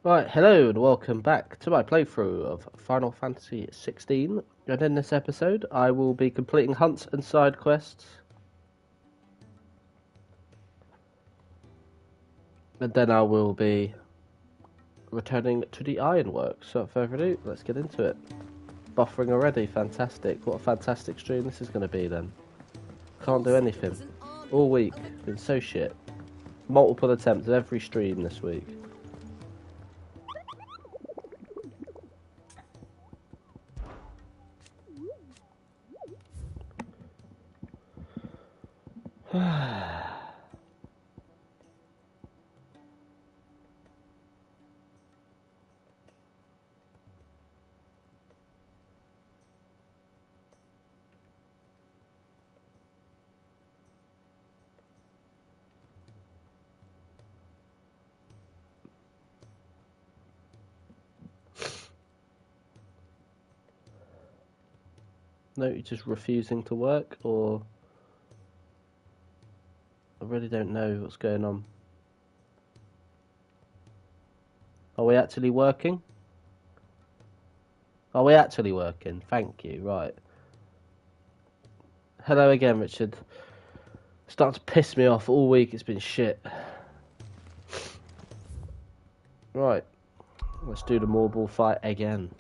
Right, hello and welcome back to my playthrough of Final Fantasy 16. And in this episode, I will be completing hunts and side quests. And then I will be returning to the Ironworks. So without further ado, let's get into it. Buffering already, fantastic. What a fantastic stream this is going to be then. Can't do anything. All week, been so shit. Multiple attempts at every stream this week. No, you're just refusing to work, or I really don't know what's going on. Are we actually working? Are we actually working? Thank you, right. Hello again, Richard. Starting to piss me off all week, it's been shit. Right, let's do the Morball fight again.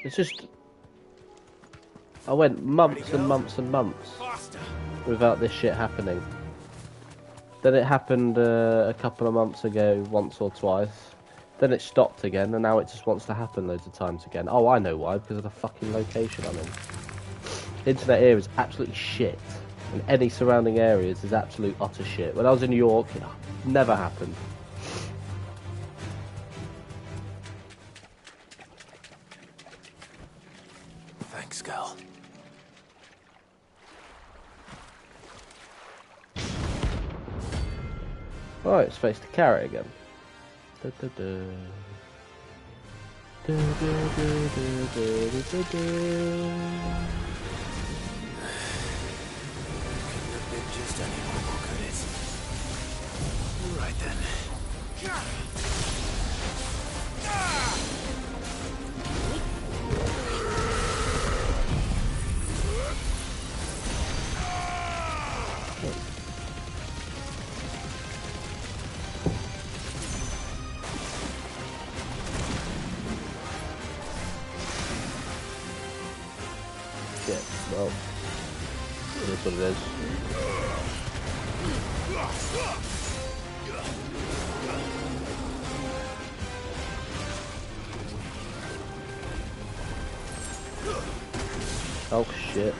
It's just... I went months and months and months without this shit happening. Then it happened a couple of months ago, once or twice. Then it stopped again, and now it just wants to happen loads of times again. Oh, I know why, because of the fucking location I'm in. Internet here is absolutely shit, and any surrounding areas is absolute utter shit. When I was in New York, it never happened. Thanks, Gal. Right, it's face the carrot again. Da, da, da. Da, da, da, da, da, da, da. Couldn't have been just any normal, could it? Right then. Yeah, well, it is what it is. Oh shit.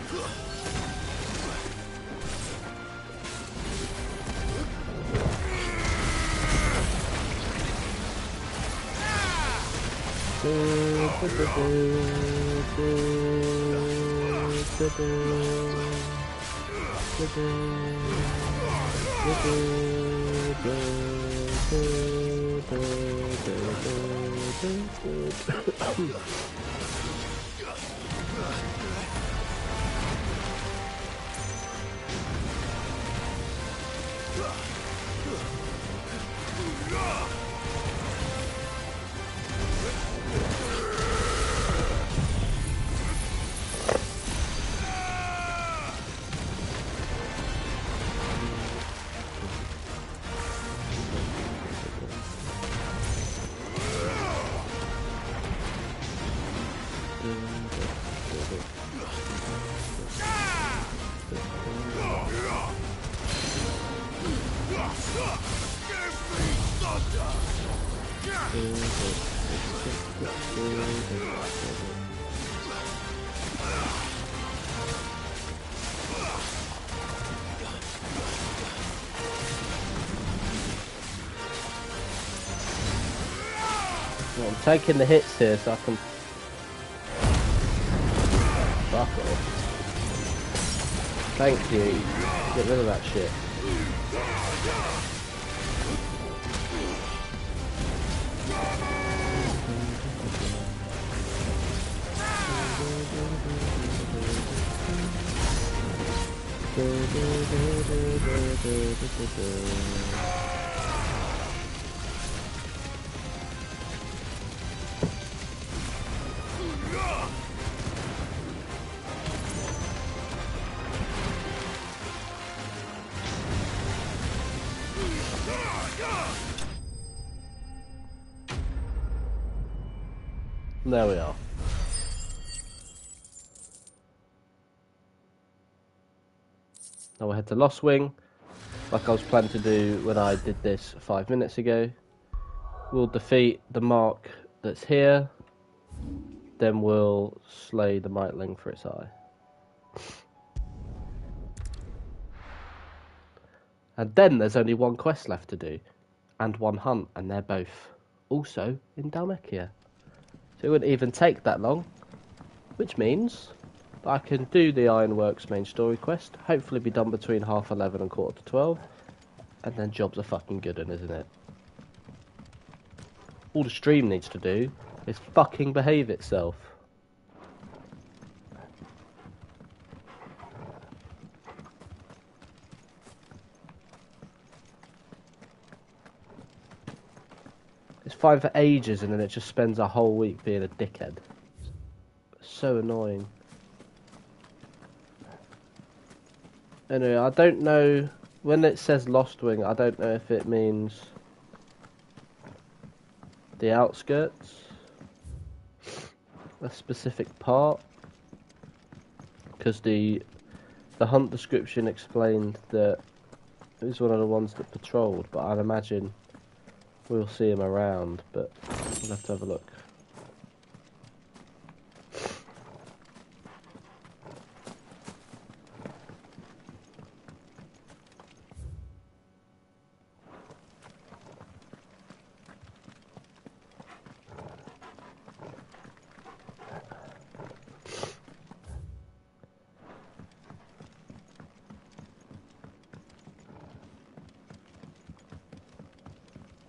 Well, I'm taking the hits here so I can fuck off. Thank you. Get rid of that shit. There we are. Now we'll head to Lost Wing, like I was planning to do when I did this 5 minutes ago. We'll defeat the mark that's here, then we'll slay the Mightling for its eye. And then there's only one quest left to do, and one hunt, and they're both also in Dalmekia. So it wouldn't even take that long, which means that I can do the Ironworks main story quest, hopefully be done between 11:30 and 11:45, and then jobs are fucking good, isn't it? All the stream needs to do is fucking behave itself. It's fine for ages and then it just spends a whole week being a dickhead. So annoying. Anyway, I don't know, when it says Lost Wing, I don't know if it means the outskirts, a specific part, because the hunt description explained that it was one of the ones that patrolled, but I'd imagine we'll see him around, but we'll have to have a look.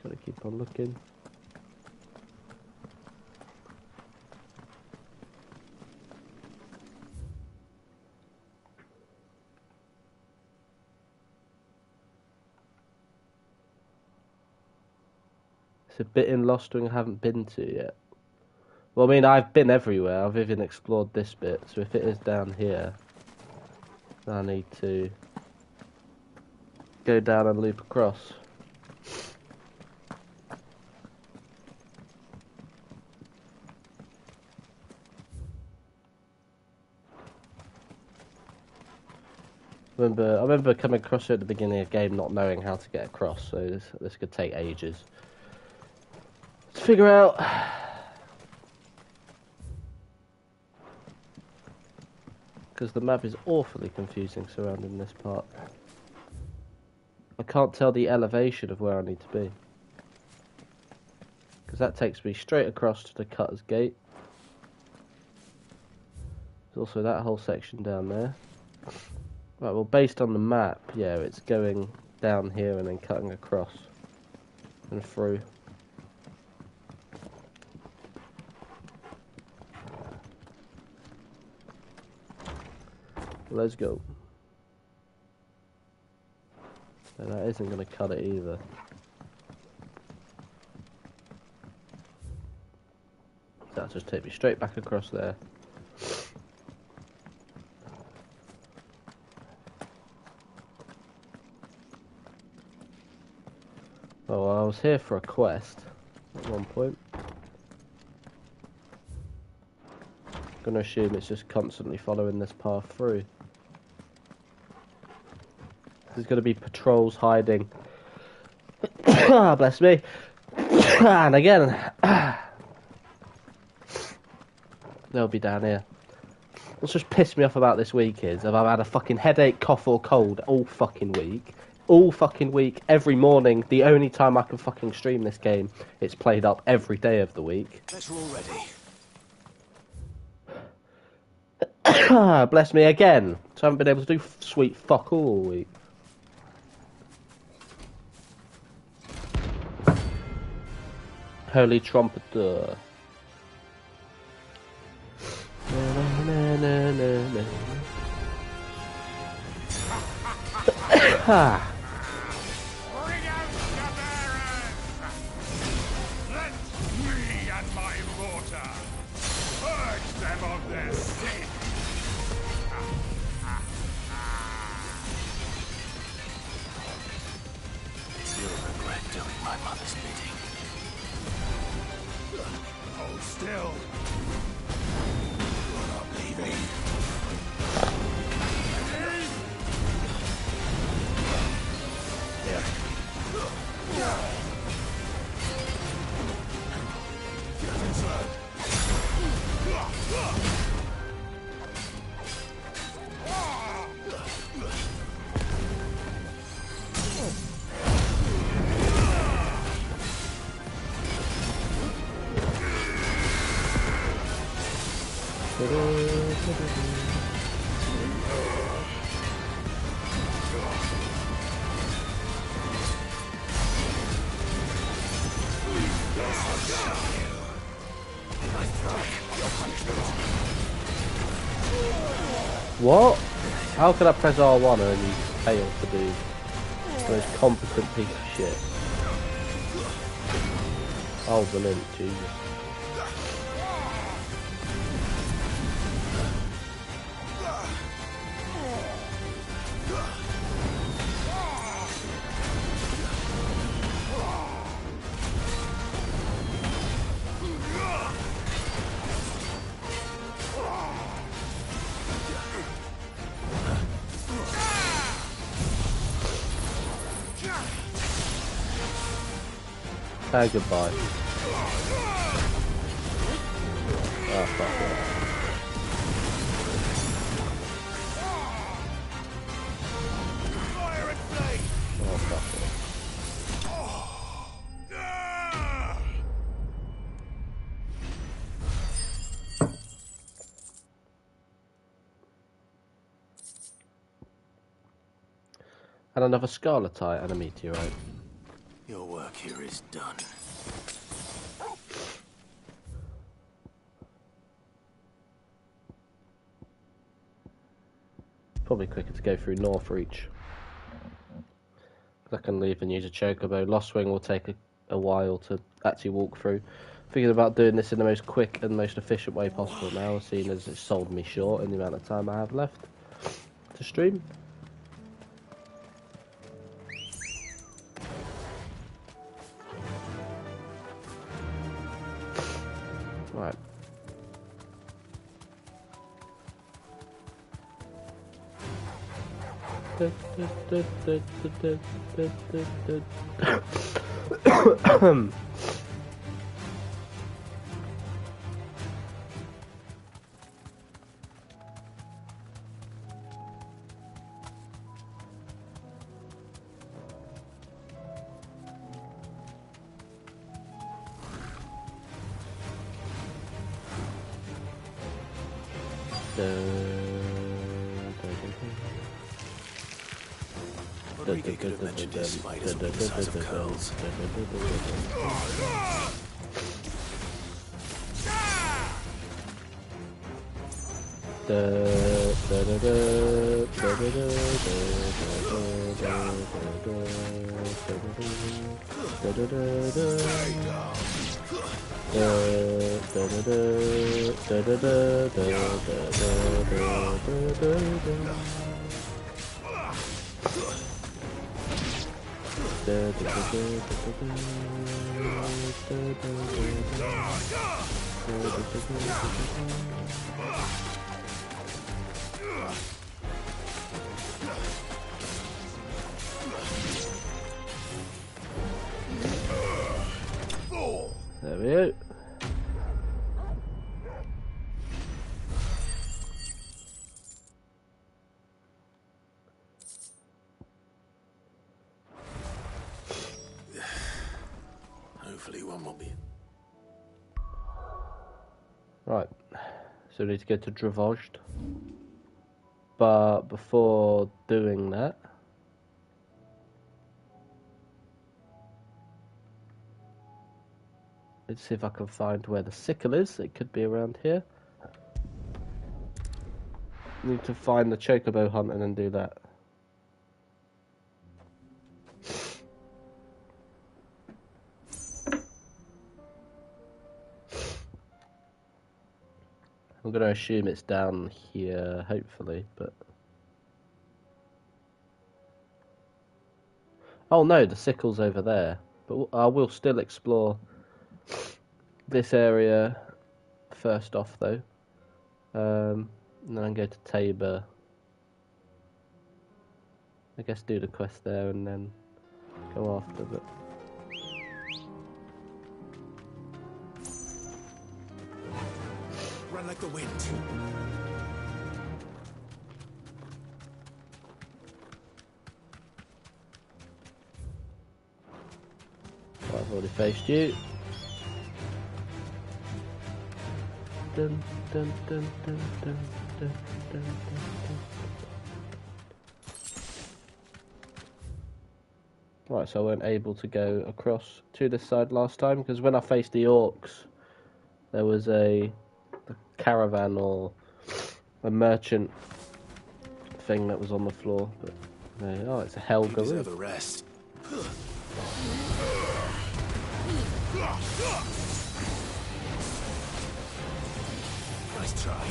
Gotta keep on looking. It's a bit in Lost Wing I haven't been to yet. Well, I mean, I've been everywhere. I've even explored this bit. So if it is down here, I need to go down and loop across. I remember coming across it at the beginning of the game, not knowing how to get across. So this could take ages to figure out. Because the map is awfully confusing surrounding this part. I can't tell the elevation of where I need to be. Because that takes me straight across to the Cutter's Gate. There's also that whole section down there. Right, well, based on the map, yeah, it's going down here and then cutting across and through. Let's go. No, that isn't going to cut it either. That'll just take me straight back across there. Oh, well, I was here for a quest at one point. I'm going to assume it's just constantly following this path through. There's going to be patrols hiding. Ah, bless me. And again. They'll be down here. What's just pissed me off about this week is I've had a fucking headache, cough or cold all fucking week. All fucking week, every morning. The only time I can fucking stream this game, it's played up every day of the week. Guess we're all ready. Bless me again. So I haven't been able to do sweet fuck all week. Holy trumpeter. Ha! Bring out the bearers! Let me and my mortar purge them of their sin! You'll regret doing my mother's bidding. Hold still. You're not leaving. What? How could I press R1 and then you fail to do the most competent piece of shit? Oh, brilliant, Jesus. Say goodbye. Oh, fuck it. Fire and flame! Oh, fuck it. And another Scarletite and a meteorite. Your work here is done. Probably quicker to go through Northreach. I can leave and use a chocobo. Lost Wing will take a while to actually walk through. Thinking about doing this in the most quick and most efficient way possible now, seeing as it's sold me short in the amount of time I have left to stream. Right. Rodrigo could have mentioned his spiders were the size of curls. There we go. Hopefully one will be. Right, so we need to go to Dravozd. But before doing that, let's see if I can find where the sickle is. It could be around here. Need to find the chocobo hunt and then do that. I'm going to assume it's down here, hopefully, but... Oh no, the sickle's over there. But I will still explore this area first off, though. And then go to Tabor. I guess do the quest there and then go after, but... Run like the wind. I've already faced you. Dun, dun, dun, dun, dun, dun, dun, dun. Right, so I weren't able to go across to this side last time because when I faced the orcs, there was a caravan or a merchant thing that was on the floor. But oh, it's a hell You deserve garou. a rest. Nice try.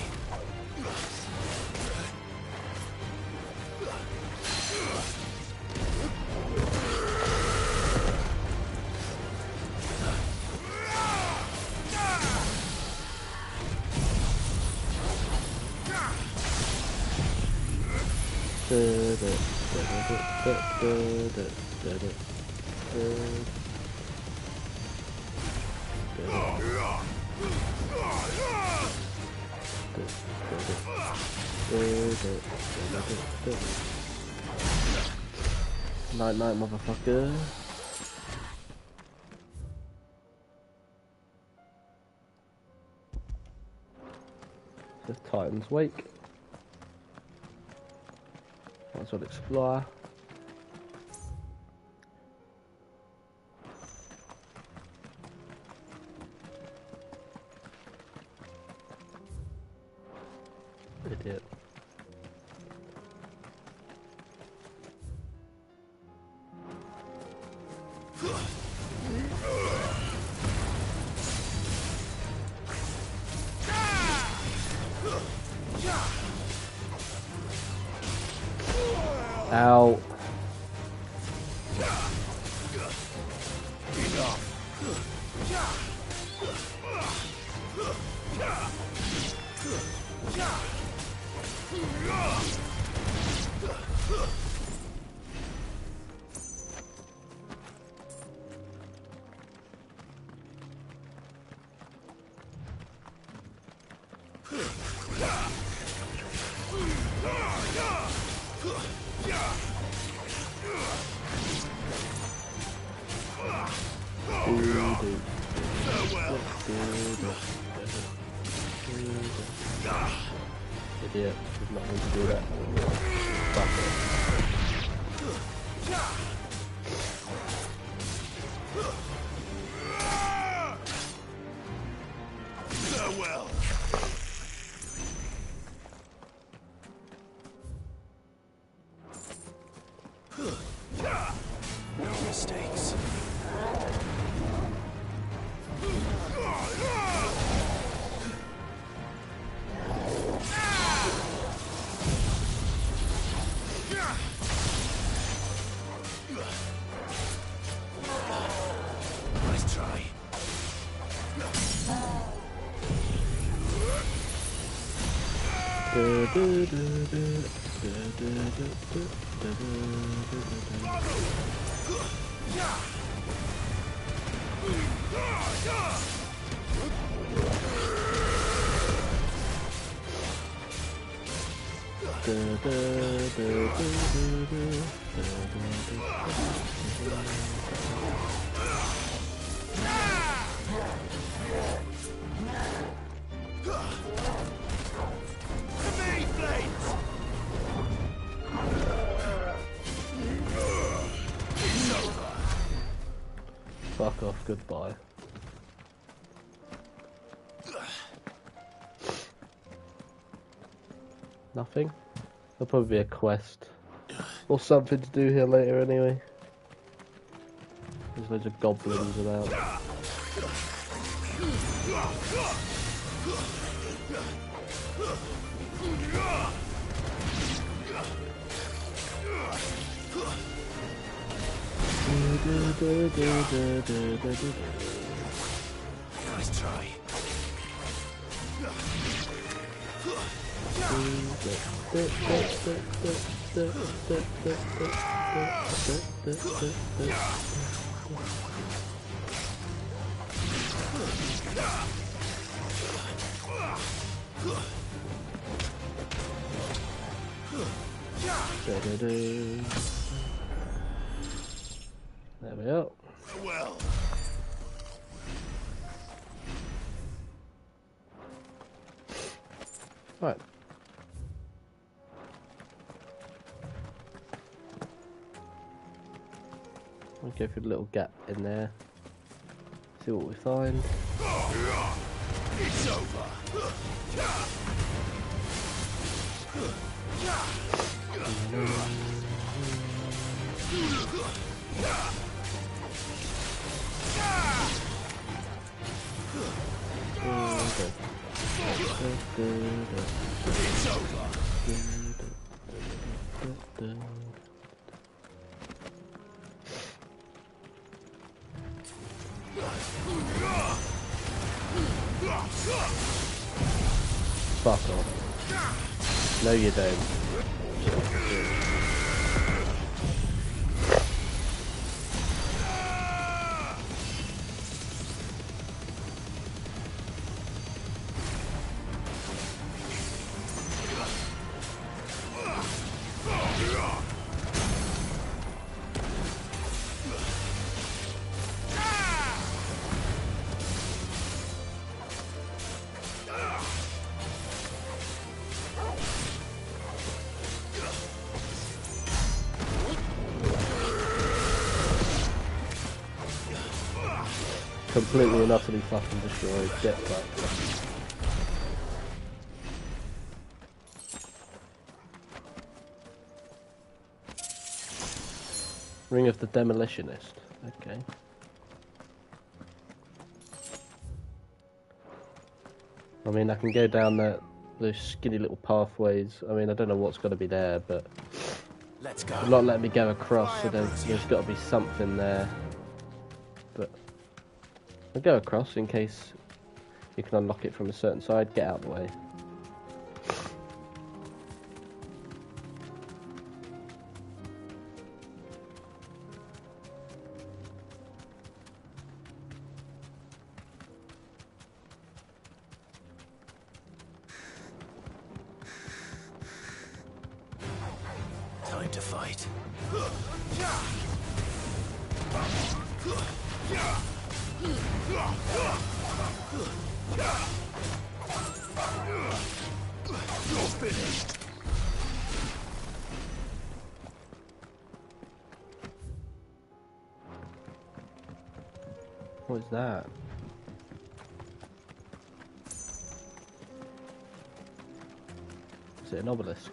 Night night, motherfucker. This Titan's Wake. Might as well explore. Idiot. Ow. Idiot, he's not going to do that. Fuck Farewell. No mistakes. Nice try. Fuck off, goodbye. Nothing? There'll probably be a quest. Or something to do here later anyway. There's loads of goblins about. Nice try. There we go. Well, Right. We'll go through the little gap in there. See what we find. it's over. It's over. Fuck off. No, you don't. Completely and utterly fucking destroyed. Get fucked. Ring of the Demolitionist. Okay. I mean, I can go down those skinny little pathways. I mean, I don't know what's got to be there, but Let's go. they're not letting me go across, so there's got to be something there. But I'll go across in case you can unlock it from a certain side. Get out of the way. Time to fight. You're finished. What is that? Is it an obelisk?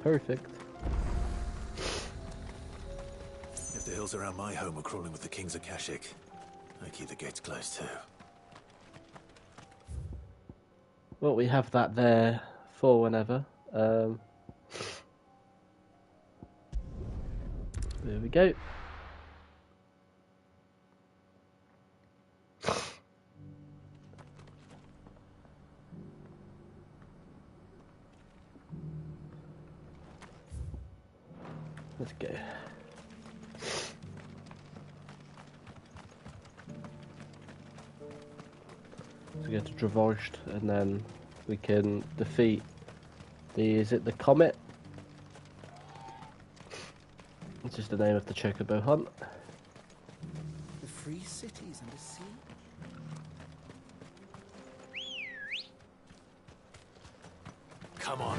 Perfect. If the hills around my home are crawling with the kings of Kashyyyk, I keep the gates closed too. Well, we have that there for whenever. There we go. Let's go. So go to Dravozd, and then we can defeat is it the Comet? It's just the name of the Chocobo hunt. The free cities and the sea. Come on.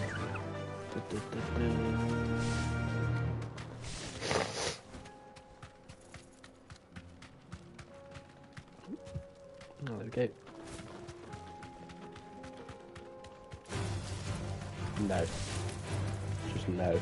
There we go. No. Just no.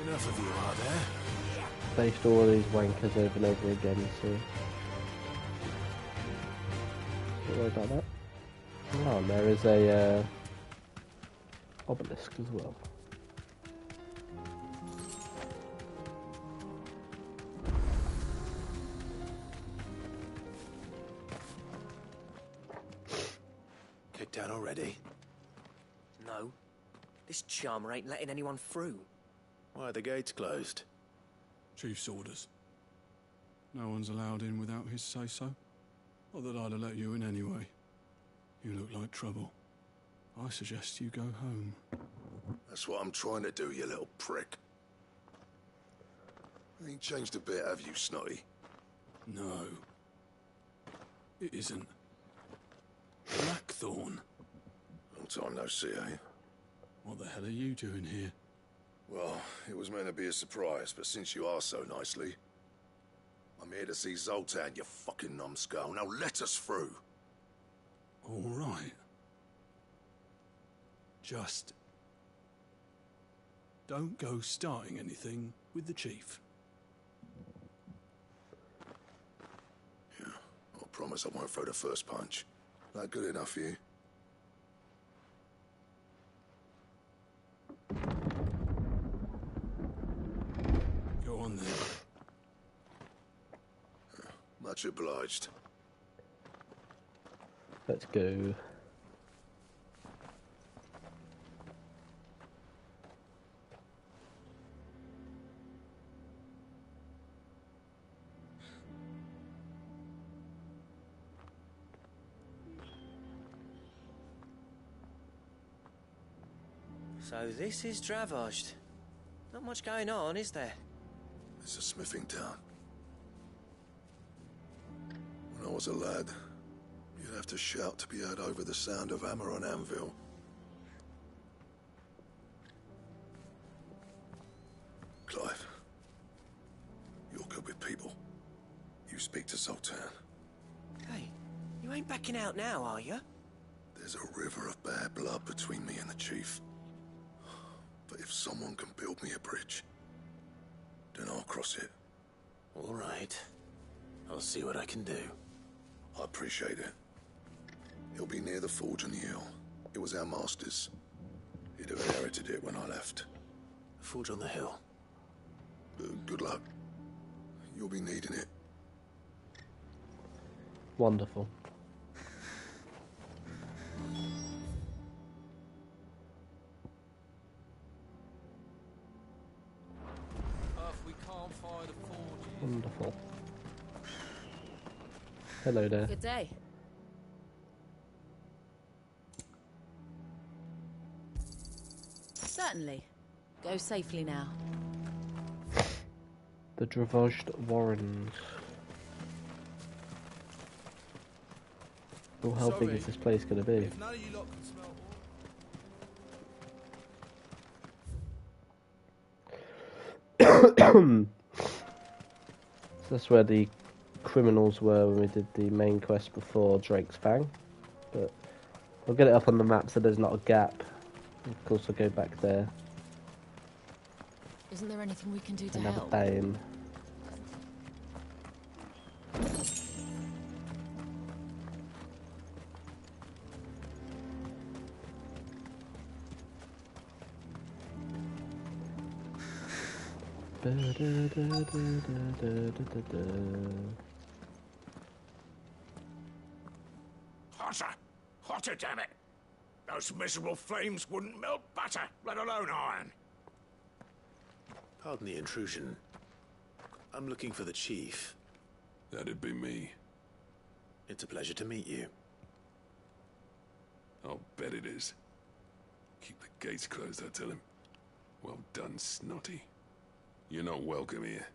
Enough of you, are there? Faced all these wankers over and over again, so don't worry about that. Oh, and there is a obelisk as well. Kicked out already? No. This charmer ain't letting anyone through. Why are the gates closed? Chief's orders. No one's allowed in without his say-so. Not that I'd have let you in anyway. You look like trouble. I suggest you go home. That's what I'm trying to do, you little prick. You ain't changed a bit, have you, Snotty? No. It isn't. Blackthorn. Long time no see, eh? What the hell are you doing here? Well, it was meant to be a surprise, but since you asked so nicely, I'm here to see Zoltan, you fucking numbskull. Now let us through. All right. Just don't go starting anything with the chief. Yeah, I promise I won't throw the first punch. That good enough for you? Go on then. Much obliged. Let's go. So this is Dravaged. Not much going on, is there? It's a smithing town. When I was a lad, you'd have to shout to be heard over the sound of hammer on anvil. Clive, you're good with people. You speak to Zoltan. Hey, you ain't backing out now, are you? There's a river of bad blood between me and the chief. But if someone can build me a bridge, then I'll cross it. All right. I'll see what I can do. I appreciate it. He'll be near the forge on the hill. It was our master's. He'd have inherited it when I left. Forge on the hill. Good luck. You'll be needing it. Wonderful. We can't fire the forges. Wonderful. Hello there. Good day. Certainly. Go safely now. The Dravaged Warrens. Oh, how big is this place going to be? If none of you lot can smell So that's where the criminals were when we did the main quest before Drake's Fang. But I'll get it up on the map so there's not a gap. Of course, I'll go back there Isn't there anything we can do to and have a help? day in. Hotter! Hotter, damn it! Those miserable flames wouldn't melt butter, let alone iron. Pardon the intrusion. I'm looking for the chief. That'd be me. It's a pleasure to meet you. I'll bet it is. Keep the gates closed, I tell him. Well done, Snotty. You're not welcome here.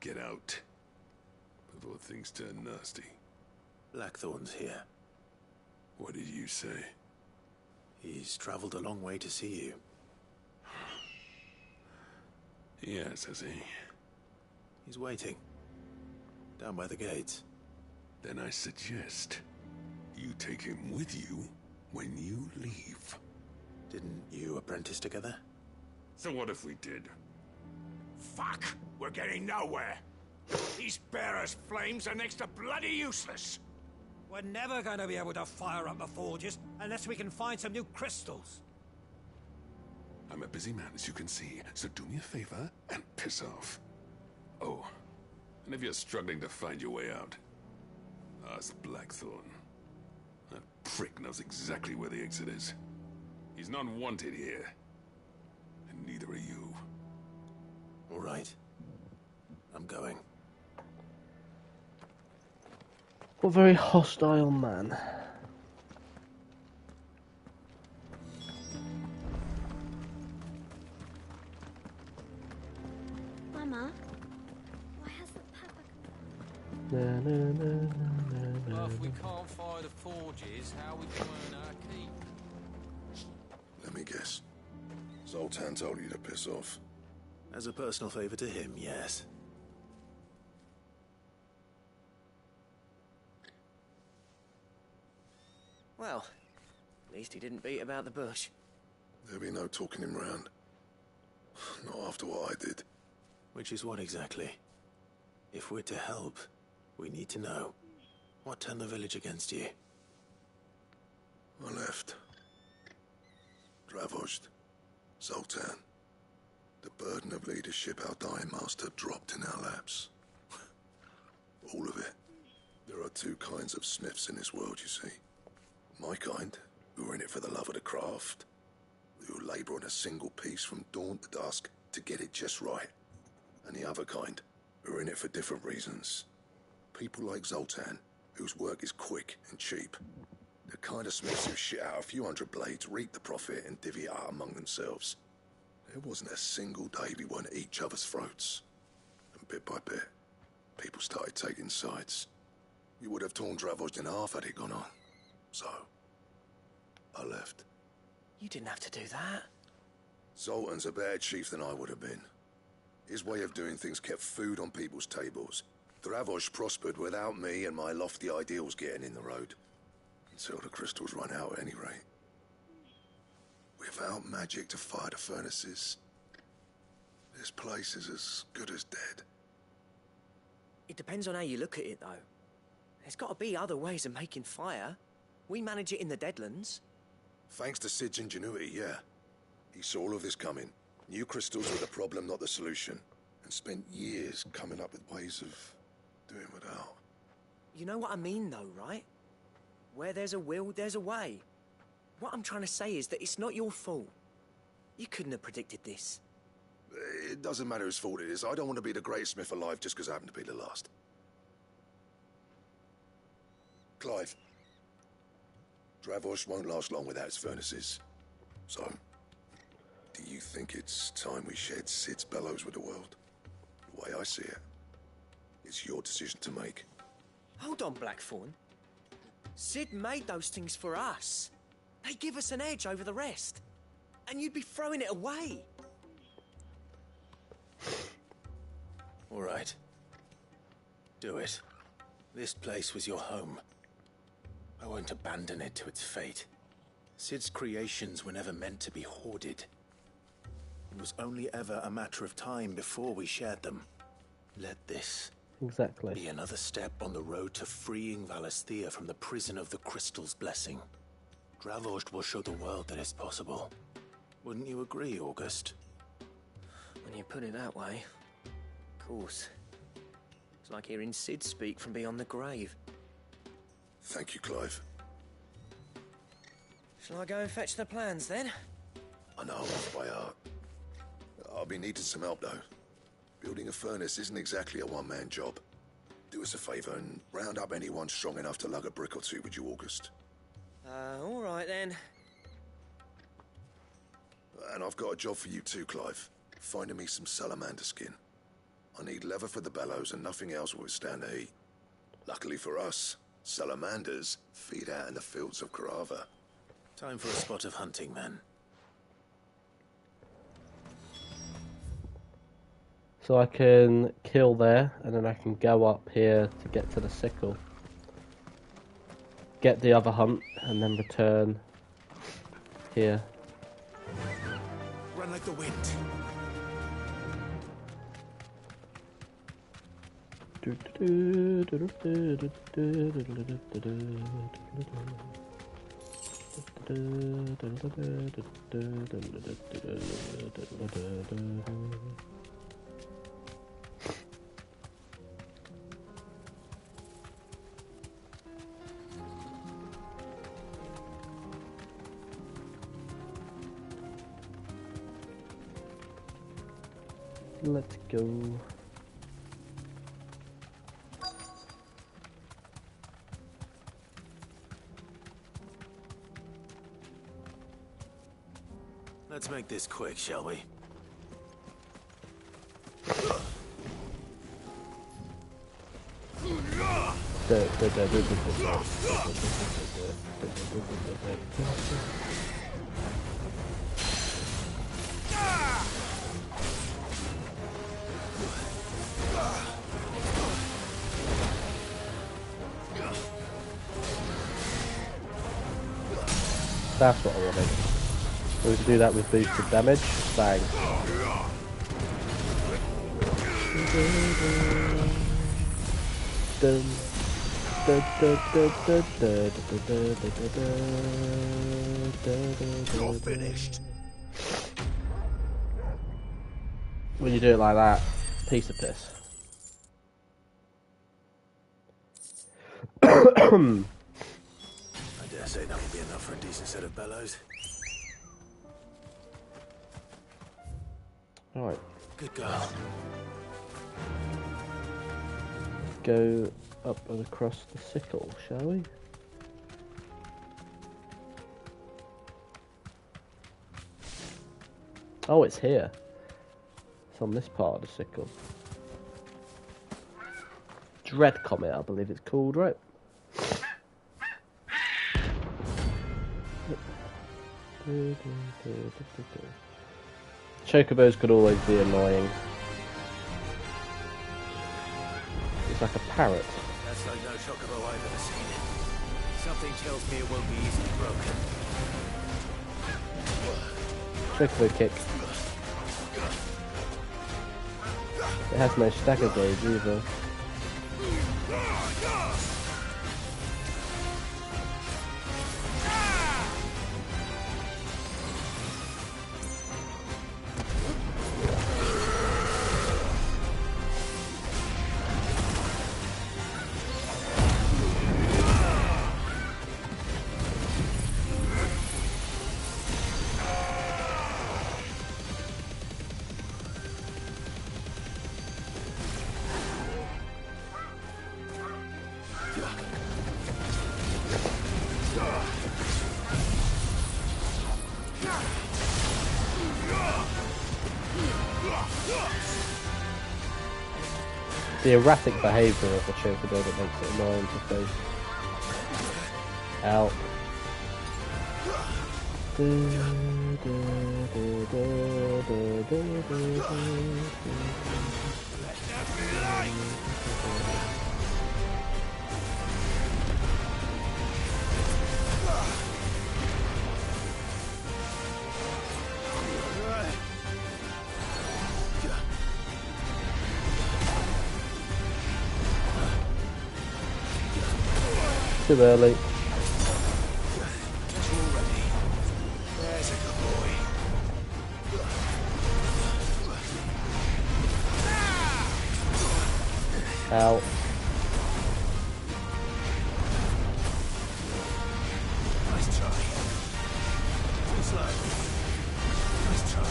Get out. Before things turn nasty. Blackthorn's here. What did you say? He's traveled a long way to see you. Yes, has he? He's waiting. Down by the gates. Then I suggest you take him with you when you leave. Didn't you apprentice together? So what if we did? Fuck! We're getting nowhere. These bearers' flames are next to bloody useless. We're never going to be able to fire up the forges unless we can find some new crystals. I'm a busy man, as you can see, so do me a favor and piss off. Oh, and if you're struggling to find your way out, ask Blackthorn. That prick knows exactly where the exit is. He's not wanted here, and neither are you. All right. I'm going. What a very hostile man. Mama, why hasn't Papa come? Na, na, na, na, na, Well, if we na. can't fire the forges, how we can earn our keep? Let me guess. Zoltan told you to piss off. As a personal favor to him, yes. Well, at least he didn't beat about the bush. There'll be no talking him round. Not after what I did. Which is what exactly? If we're to help, we need to know. What turned the village against you? I left. Dravozd. Zoltan. The burden of leadership our dying master dropped in our laps. All of it. There are two kinds of smiths in this world, you see. My kind, who are in it for the love of the craft, who labour on a single piece from dawn to dusk to get it just right. And the other kind, who are in it for different reasons. People like Zoltan, whose work is quick and cheap. The kind of smiths who shit out a few hundred blades, reap the profit, and divvy it out among themselves. There wasn't a single day we weren't at each other's throats. And bit by bit, people started taking sides. You would have torn Dravozd in half had it gone on. So, I left. You didn't have to do that. Zoltan's a better chief than I would have been. His way of doing things kept food on people's tables. Dravozd prospered without me and my lofty ideals getting in the road. Until the crystals run out at any rate. Without magic to fire the furnaces, this place is as good as dead. It depends on how you look at it, though. There's got to be other ways of making fire. We manage it in the Deadlands. Thanks to Sid's ingenuity, yeah. He saw all of this coming. Knew crystals were the problem, not the solution. And spent years coming up with ways of doing without. You know what I mean, though, right? Where there's a will, there's a way. What I'm trying to say is that it's not your fault. You couldn't have predicted this. It doesn't matter whose fault it is. I don't want to be the greatest smith alive just because I happen to be the last. Clive. Dravozd won't last long without its furnaces. So, do you think it's time we shared Sid's bellows with the world? The way I see it, it's your decision to make. Hold on, Blackthorn. Sid made those things for us. They give us an edge over the rest. And you'd be throwing it away. All right. Do it. This place was your home. I won't abandon it to its fate. Sid's creations were never meant to be hoarded. It was only ever a matter of time before we shared them. Let this Exactly. be another step on the road to freeing Valisthea from the prison of the Crystal's blessing. Dravozd will show the world that it's possible. Wouldn't you agree, August? When you put it that way, of course. It's like hearing Sid speak from beyond the grave. Thank you, Clive. Shall I go and fetch the plans, then? I know off by heart. I'll be needing some help, though. Building a furnace isn't exactly a one-man job. Do us a favour and round up anyone strong enough to lug a brick or two with you, August. All right, then. And I've got a job for you too, Clive. Finding me some salamander skin. I need leather for the bellows and nothing else will withstand the heat. Luckily for us, salamanders feed out in the fields of Karava. Time for a spot of hunting, then. So I can kill there, and then I can go up here to get to the sickle. Get the other hunt, and then return here. Run like the wind. Let's go. Let's make this quick, shall we? That's what I wanted. We can do that with boosted damage. Bang. You're finished. When you do it like that, piece of piss. I dare say that'll be enough for a decent set of bellows. Alright. Good girl. Go up and across the sickle, shall we? Oh, it's here. It's on this part of the sickle. Dread Comet, I believe it's called, right? Chocobos could always be annoying. It's like a parrot. That's like no chocobo I've ever seen. Something tells me it won't be easily broken. Chocobo kick. It has no stagger gauge either. The erratic behaviour of the chocobo that makes it annoying to face. Out. Too early. There's a good boy. Out. Nice try. Too slow. Nice try.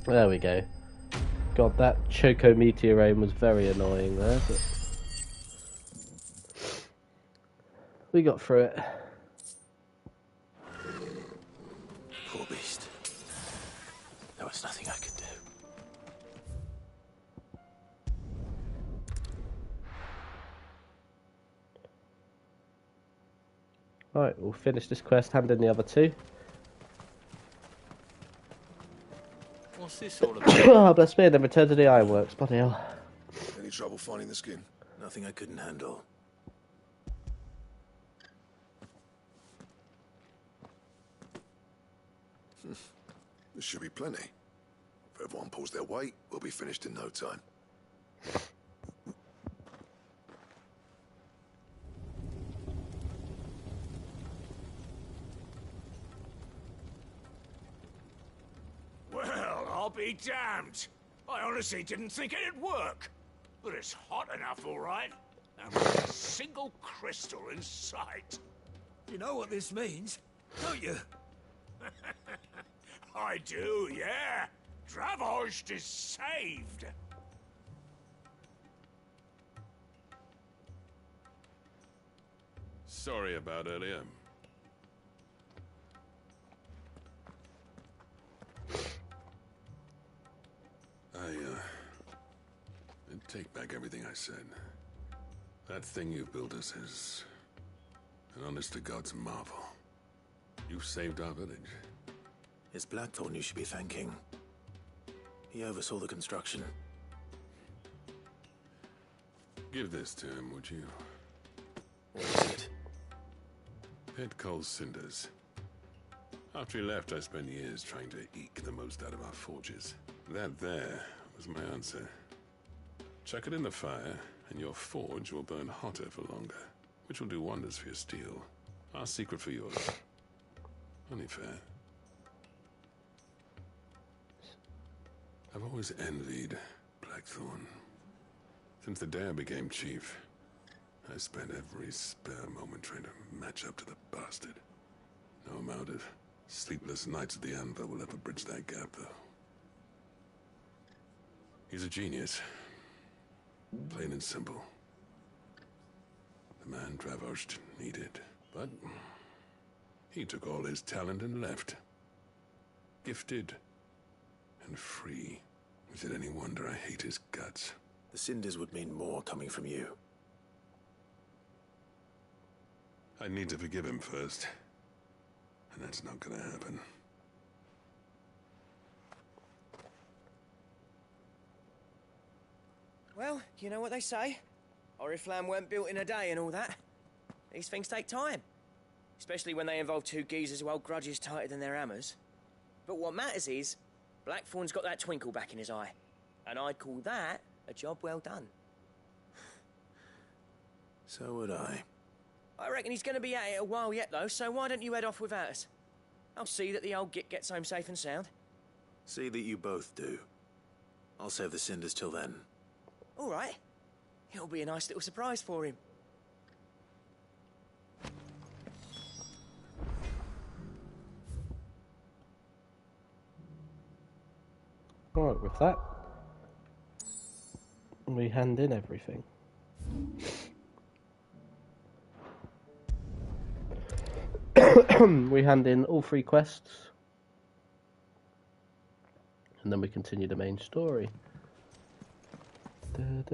There we go. God, that Choco Meteor aim was very annoying there, but we got through it. Right, we'll finish this quest, hand in the other two. What's this all about? Bless me, and then return to the Ironworks. Bloody hell. Any trouble finding the skin? Nothing I couldn't handle. There should be plenty. If everyone pulls their weight, we'll be finished in no time. Well, I'll be damned. I honestly didn't think it'd work. But it's hot enough, all right. And with a single crystal in sight. You know what this means, don't you? I do, yeah. Dravost is saved. Sorry about earlier. I take back everything I said. That thing you built us is an honest-to-God's marvel. You saved our village. It's Blackthorn you should be thanking. He oversaw the construction. Give this to him, would you? What is it? Pit Cole's cinders. After he left, I spent years trying to eke the most out of our forges. That there was my answer. Chuck it in the fire, and your forge will burn hotter for longer, which will do wonders for your steel. Our secret for yours. Only fair. I've always envied Blackthorn. Since the day I became chief, I spent every spare moment trying to match up to the bastard. No amount of sleepless nights at the anvil will ever bridge that gap, though. He's a genius. Plain and simple. The man Dravost needed. But he took all his talent and left. Gifted and free. Is it any wonder I hate his guts? The cinders would mean more coming from you. I need to forgive him first. And that's not gonna happen. Well, you know what they say. Oriflamme weren't built in a day and all that. These things take time. Especially when they involve two geezers who hold grudges tighter than their hammers. But what matters is, Blackthorn's got that twinkle back in his eye. And I'd call that a job well done. So would I. I reckon he's going to be at it a while yet, though, so why don't you head off without us? I'll see that the old git gets home safe and sound. See that you both do. I'll save the cinders till then. All right. It'll be a nice little surprise for him. Alright, with that, we hand in everything. We hand in all 3 quests, and then we continue the main story. Paul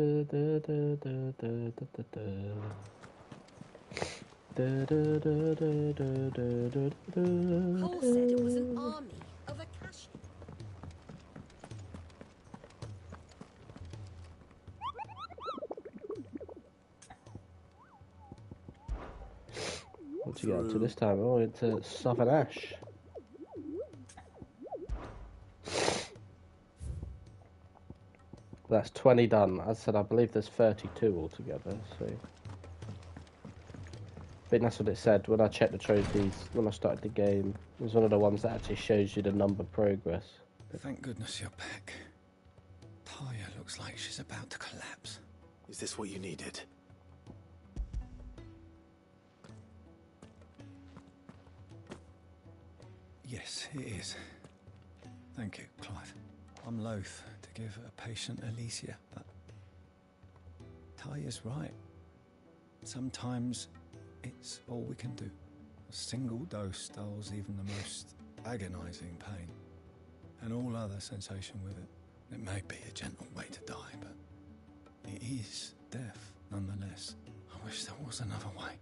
said it was an army of Akashi. What's he got up to this time? Oh, it's Southern Ash. That's 20 done. As I said, I believe there's 32 altogether, so... I think that's what it said when I checked the trophies, when I started the game. It was one of the ones that actually shows you the number progress. Thank goodness you're back. Talia looks like she's about to collapse. Is this what you needed? Yes, it is. Thank you, Clive. I'm loath to give a patient Alicia, but Talia's right. Sometimes it's all we can do. A single dose dulls even the most agonizing pain, and all other sensation with it. It may be a gentle way to die, but it is death nonetheless. I wish there was another way.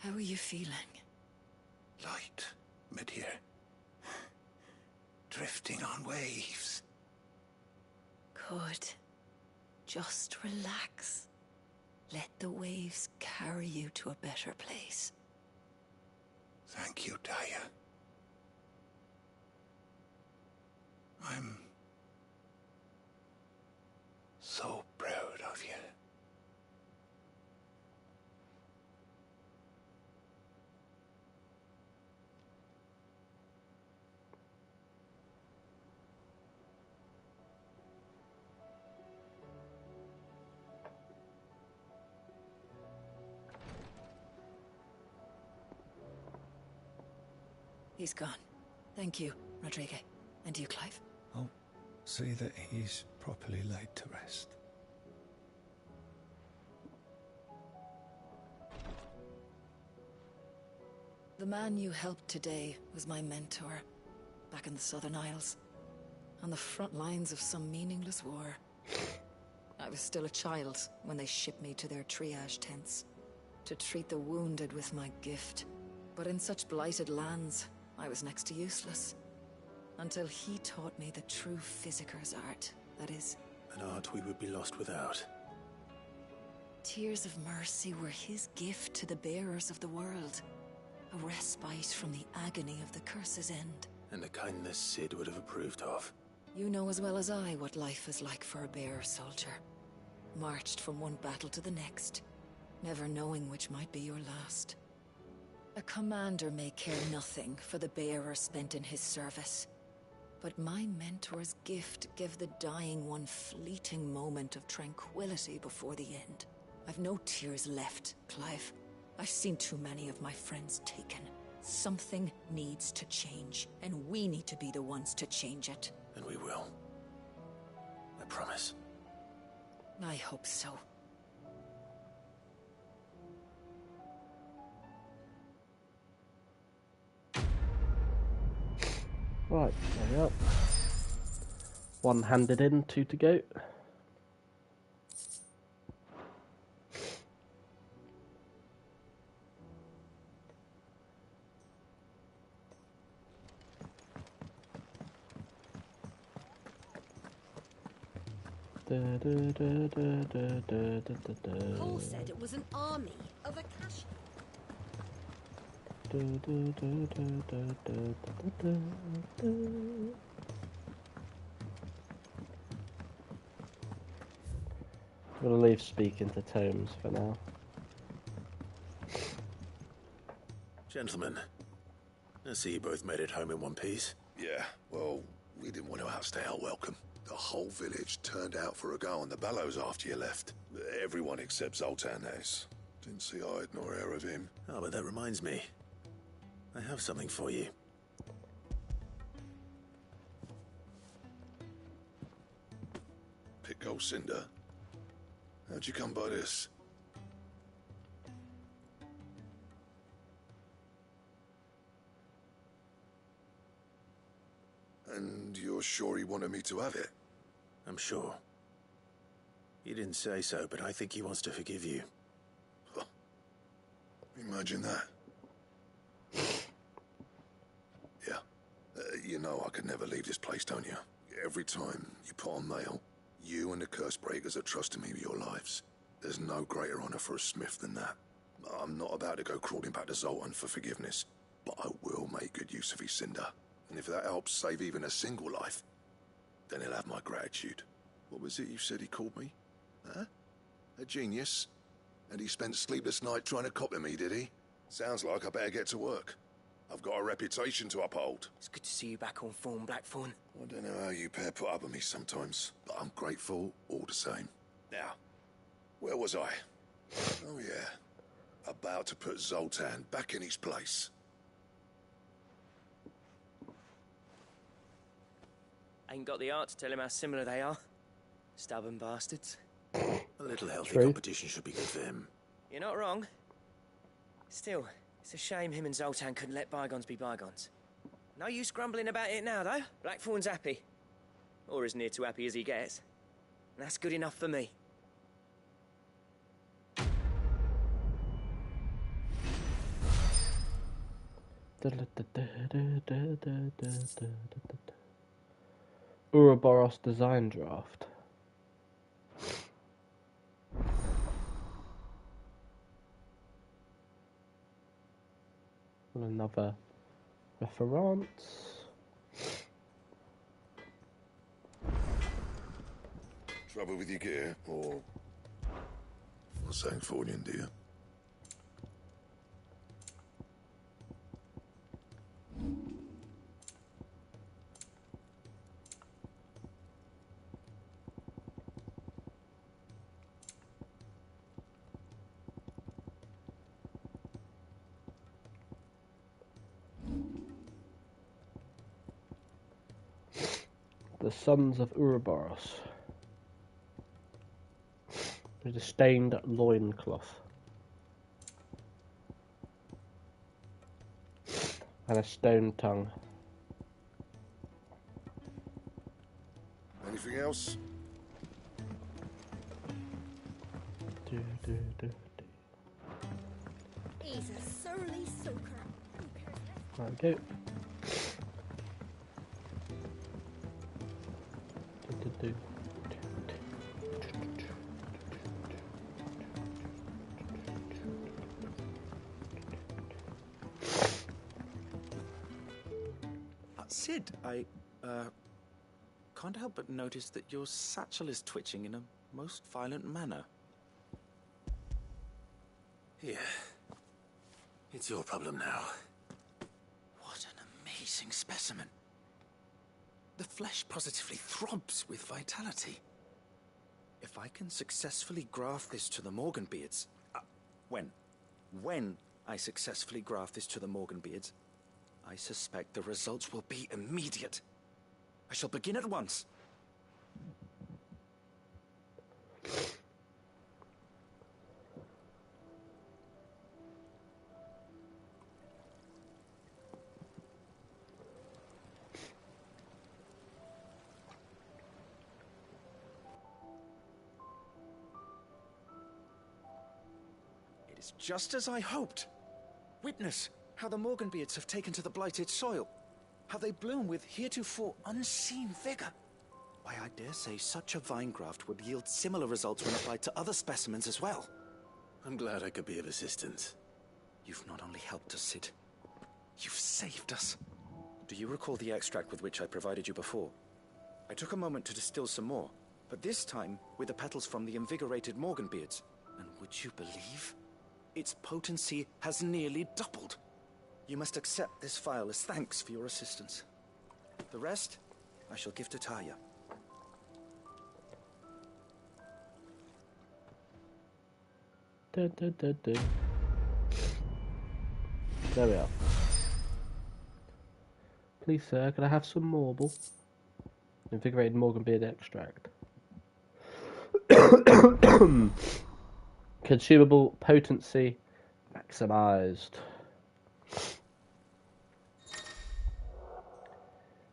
How are you feeling? Light, mid-here. Drifting on waves. Good. Just relax. Let the waves carry you to a better place. Thank you, Daya. I'm so proud of you. He's gone. Thank you, Rodrigo. And you, Clive? I'll see that he's properly laid to rest. The man you helped today was my mentor, back in the Southern Isles, on the front lines of some meaningless war. I was still a child when they shipped me to their triage tents, to treat the wounded with my gift. But in such blighted lands, I was next to useless. Until he taught me the true physicker's art, that is... An art we would be lost without. Tears of mercy were his gift to the bearers of the world. A respite from the agony of the curse's end. And a kindness Sid would have approved of. You know as well as I what life is like for a bearer soldier. Marched from one battle to the next, never knowing which might be your last. A commander may care nothing for the bearer spent in his service. But my mentor's gift gave the dying one fleeting moment of tranquility before the end. I've no tears left, Clive. I've seen too many of my friends taken. Something needs to change, and we need to be the ones to change it. And we will. I promise. I hope so. Right, there we are. One handed in, two to go. Paul said it was an army of Akashi. I'm gonna leave speaking to Tomes for now. Gentlemen, I see you both made it home in one piece. Yeah, well, we didn't want to outstay our welcome. The whole village turned out for a go on the bellows after you left. Everyone except Zoltan has. Didn't see hide nor hair of him. Oh, but that reminds me. I have something for you. Pitco Cinder? How'd you come by this? And you're sure he wanted me to have it? I'm sure. He didn't say so, but I think he wants to forgive you. Huh. Imagine that. Yeah. You know I could never leave this place, don't you? Every time you put on mail, you and the curse breakers are trusting me with your lives. There's no greater honor for a smith than that. I'm not about to go crawling back to Zoltan for forgiveness, but I will make good use of his cinder. And if that helps save even a single life, then he'll have my gratitude. What was it you said he called me? Huh? A genius? And he spent sleepless night trying to copy me, did he? Sounds like I better get to work. I've got a reputation to uphold. It's good to see you back on form, Blackthorn. I don't know how you pair put up with me sometimes, but I'm grateful all the same. Now, where was I? Oh yeah, about to put Zoltan back in his place. Ain't got the art to tell him how similar they are. Stubborn bastards. A little healthy True. competition should be good for him. You're not wrong. Still, it's a shame him and Zoltan couldn't let bygones be bygones. No use grumbling about it now, though. Blackthorn's happy. Or as near to happy as he gets. And that's good enough for me. Ouroboros design draft. Another reference. Trouble with your gear, or Sancfordian, dear? The Sons of Ouroboros. With a stained loincloth. And a stone tongue. Anything else? He's a surly soaker. There we go. Sid, I can't help but notice that your satchel is twitching in a most violent manner. Yeah. It's your problem now. What an amazing specimen. The flesh positively throbs with vitality. If I can successfully graft this to the Morganbeards... when I successfully graft this to the Morganbeards, I suspect the results will be immediate. I shall begin at once. It is just as I hoped. Witness how the Morganbeards have taken to the blighted soil. How they bloom with heretofore unseen vigor. Why, I dare say such a vine graft would yield similar results when applied to other specimens as well. I'm glad I could be of assistance. You've not only helped us, Sid, you've saved us. Do you recall the extract with which I provided you before? I took a moment to distill some more, but this time with the petals from the invigorated Morganbeards. And would you believe? Its potency has nearly doubled. You must accept this file as thanks for your assistance. The rest, I shall give to Taya. There we are. Please, sir, can I have some marble? Invigorated Morganbeard extract. Consumable potency maximized.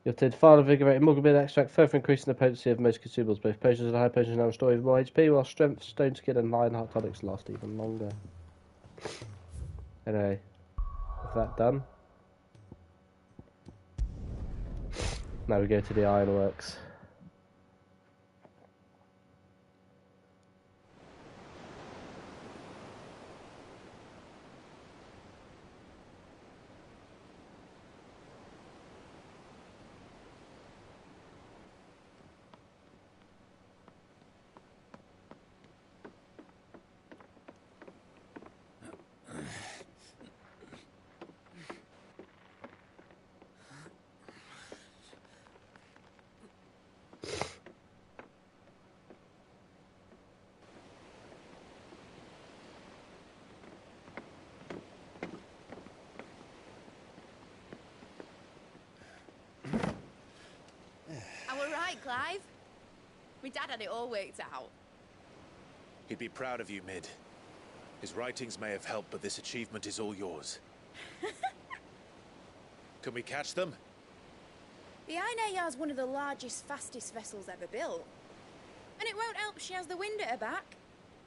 You obtained file invigorated Morganbeard extract, further increasing the potency of most consumables. Both potions and high potions now restore even more HP, while strength, stone skin, and lion heart tonics last even longer. Anyway, with that done, now we go to the Ironworks. Clive. My dad had it all worked out. He'd be proud of you, Mid. His writings may have helped, but this achievement is all yours. Can we catch them? The Iron Yard's one of the largest, fastest vessels ever built. And it won't help she has the wind at her back.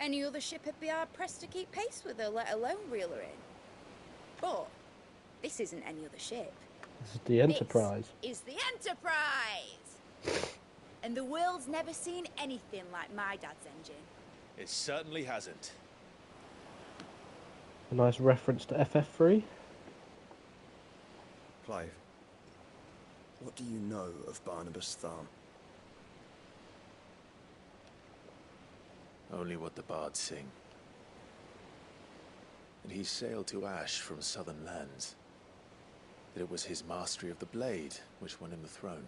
Any other ship would be hard-pressed to keep pace with her, let alone reel her in. But this This isn't any other ship. This is the Enterprise. This is the Enterprise! And the world's never seen anything like my dad's engine. It certainly hasn't. A nice reference to FF3. Clive, what do you know of Barnabas Tharm? Only what the bards sing. And he sailed to Ash from southern lands. That it was his mastery of the blade which won him the throne.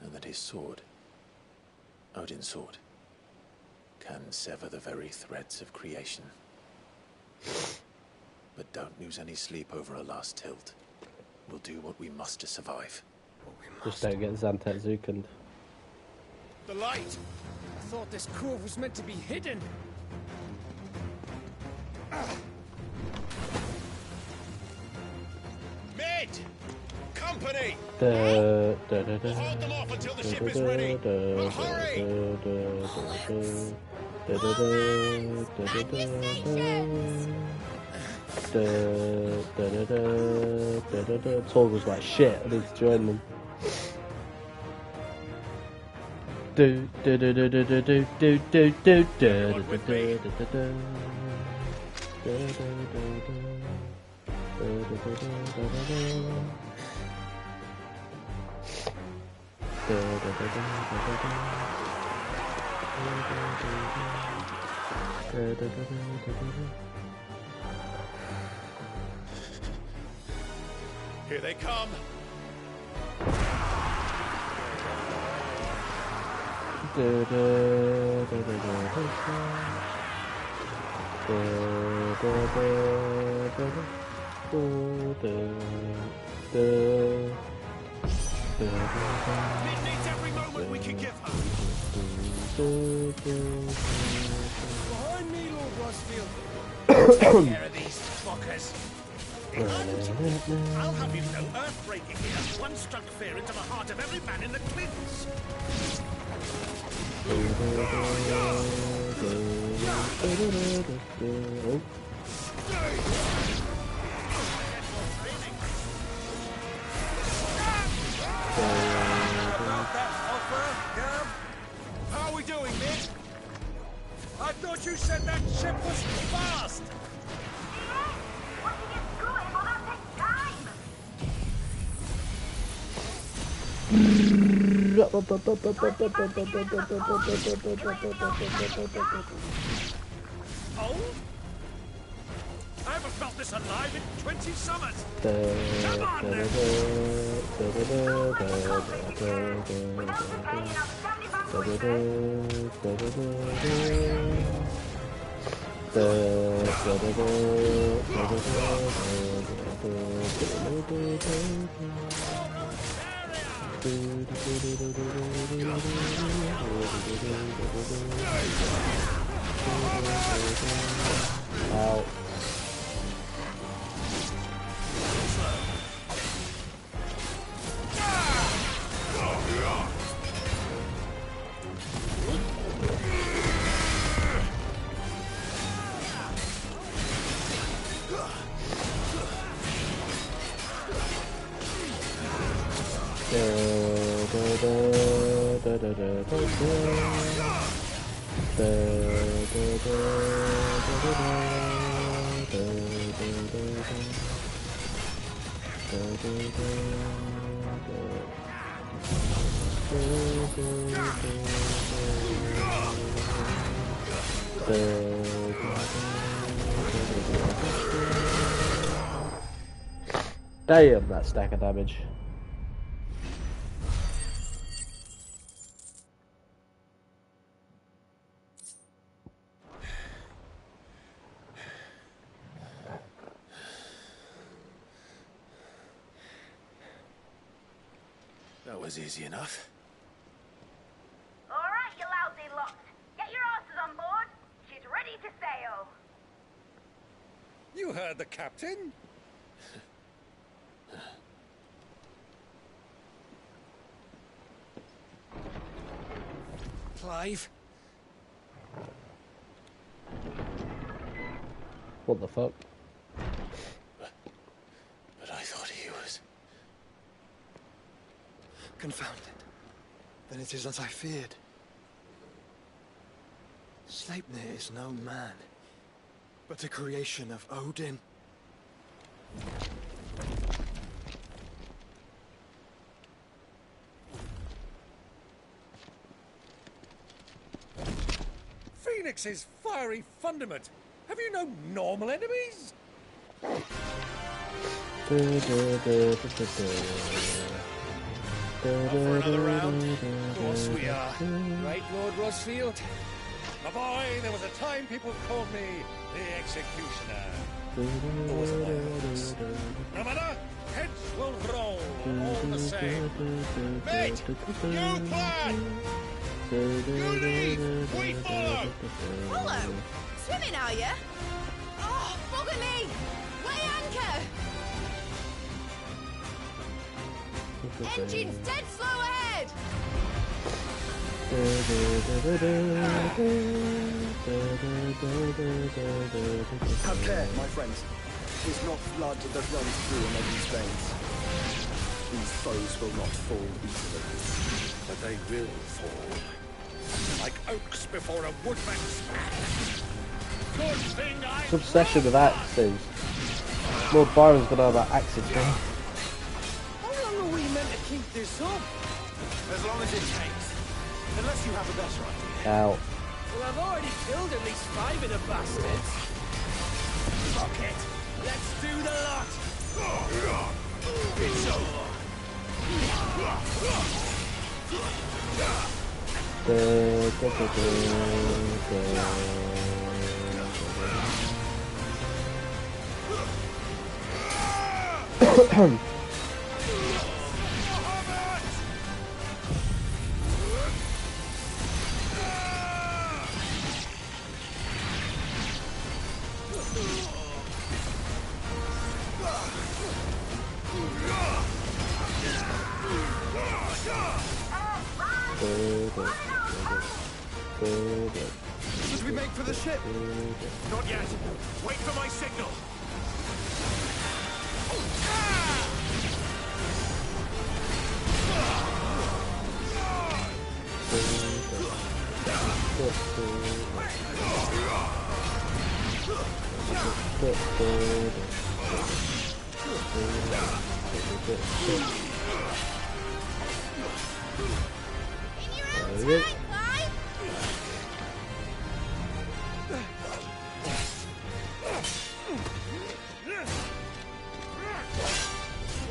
And that his sword, Odin's sword, can sever the very threads of creation. But don't lose any sleep over a last tilt. We'll do what we must to survive. Just don't get Zantet Zukuned. The light! I thought this cove was meant to be hidden. Mid! Company! Hold them off until the ship is ready. Well, hurry! Torg was like, shit, I need to join them. Here they come. It needs every moment we can give her. Behind me, Lord Rosfield. Take care of these fuckers. I'll have you know, earthbreaking here once struck fear into the heart of every man in the cliffs. How are we doing, Mick? I thought you said that ship was fast! Oh? I haven't felt this alive in 20 summers! Come on, then! Out. Damn, that stack of damage. That was easy enough. All right, you lousy lot. Get your asses on board. She's ready to sail. You heard the captain? Clive? What the fuck? Confounded. Then it is as I feared. Sleipnir is no man, but a creation of Odin. Phoenix's fiery fundament. Have you no normal enemies? For another round? Of course we are. Right, Lord Rosfield? My boy, there was a time people called me the Executioner. It wasn't my orders. No matter, heads will roll all the same. Mate, you plan! You leave, we follow! Follow? Swimming, are you? Oh, bugger me! Weigh anchor! Engine's dead slow ahead! Have care, my friends. It is not blood that runs through Megan's veins. These foes will not fall easily. But they will fall. Like oaks before a woodman's axe. Good thing I... It's obsession with axes. Lord Byron's gonna know about axes now. How long are we meant to keep this up? As long as it takes. Unless you have a better idea. Out. Well, I've already killed at least 5 of the bastards. Fuck it. Let's do the lot. It's over. Should we make for the ship? Not yet. Wait for my signal.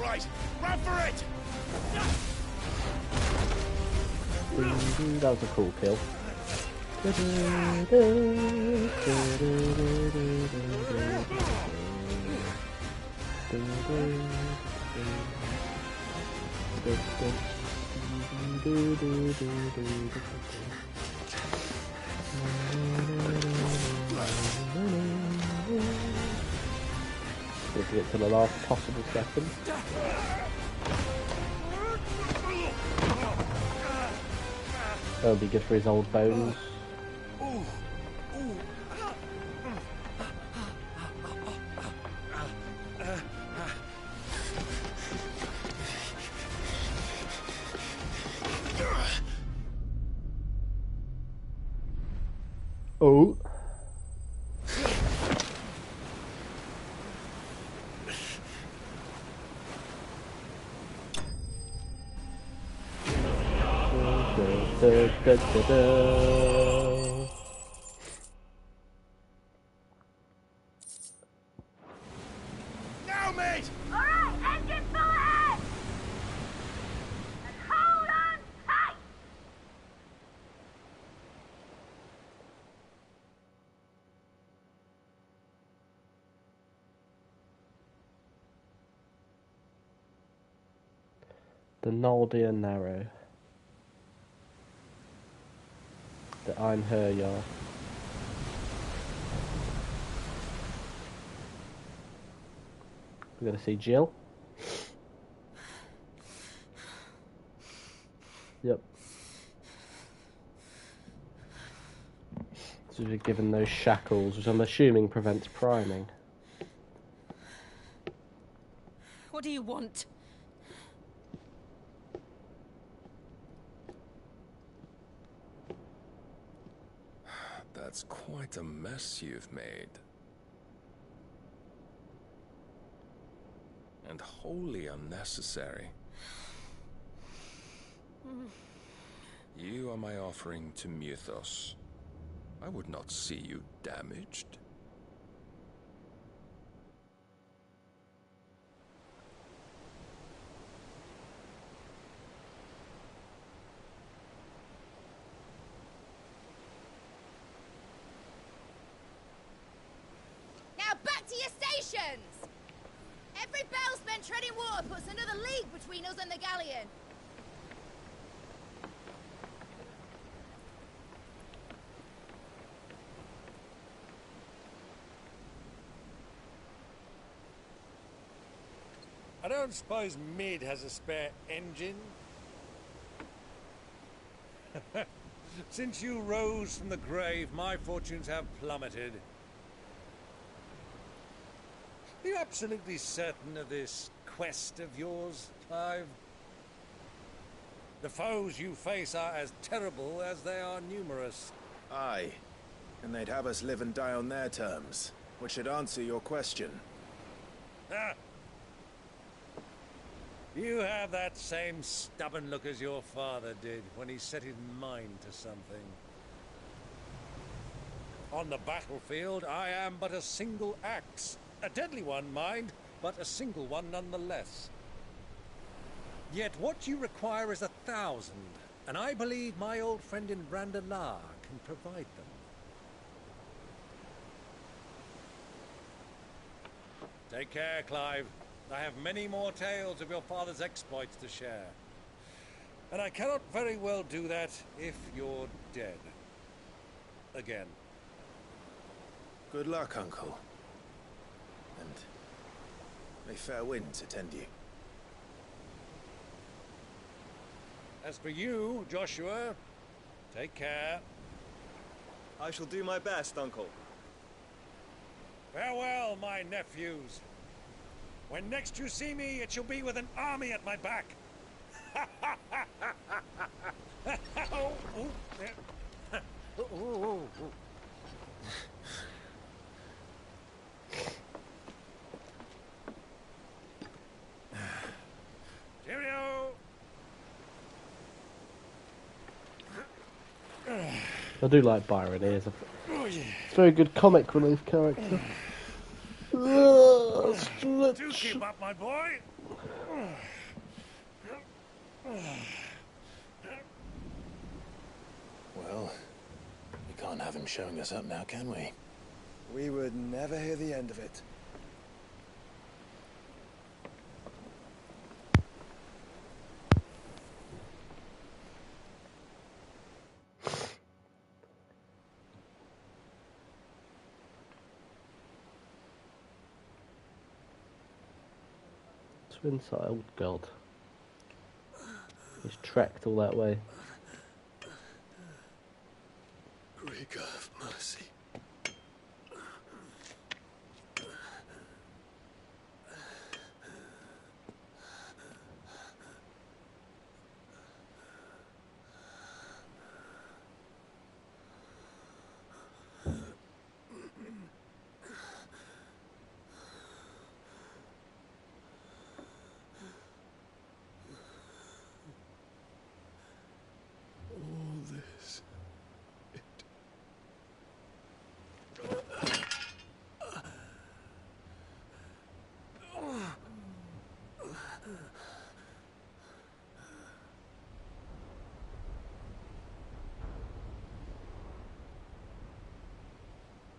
Right, run for it! That was a cool kill. Let's get to the last possible second. That'll be good for his old bones. Oh. Now, mate! Alright, engine full ahead! And hold on tight! The Noldia Narrow. The Einherjar. We're gonna see Jill. Yep. So we're given those shackles, which I'm assuming prevents priming. What do you want? That's quite a mess you've made. And wholly unnecessary. You are my offering to Mythos. I would not see you damaged. Now back to your stations! Every bell spent treading water puts another league between us and the galleon. I don't suppose Mid has a spare engine? Since you rose from the grave, my fortunes have plummeted. Are you absolutely certain of this quest of yours, Clive? The foes you face are as terrible as they are numerous. Aye. And they'd have us live and die on their terms, which should answer your question. Ah! You have that same stubborn look as your father did when he set his mind to something. On the battlefield, I am but a single axe. A deadly one, mind, but a single one nonetheless. Yet what you require is 1,000, and I believe my old friend in Brandalar can provide them. Take care, Clive. I have many more tales of your father's exploits to share. And I cannot very well do that if you're dead. Again. Good luck, Uncle. And may fair winds attend you. As for you, Joshua, take care. I shall do my best, Uncle. Farewell, my nephews. When next you see me, it shall be with an army at my back. Oh, oh, yeah. Oh, oh, oh. Cheerio! I do like Byron. He is a very good comic relief character. Do keep up, my boy. Well, we can't have him showing us up now, can we? We would never hear the end of it. Inside, oh god. He's trekked all that way. Greek, have mercy.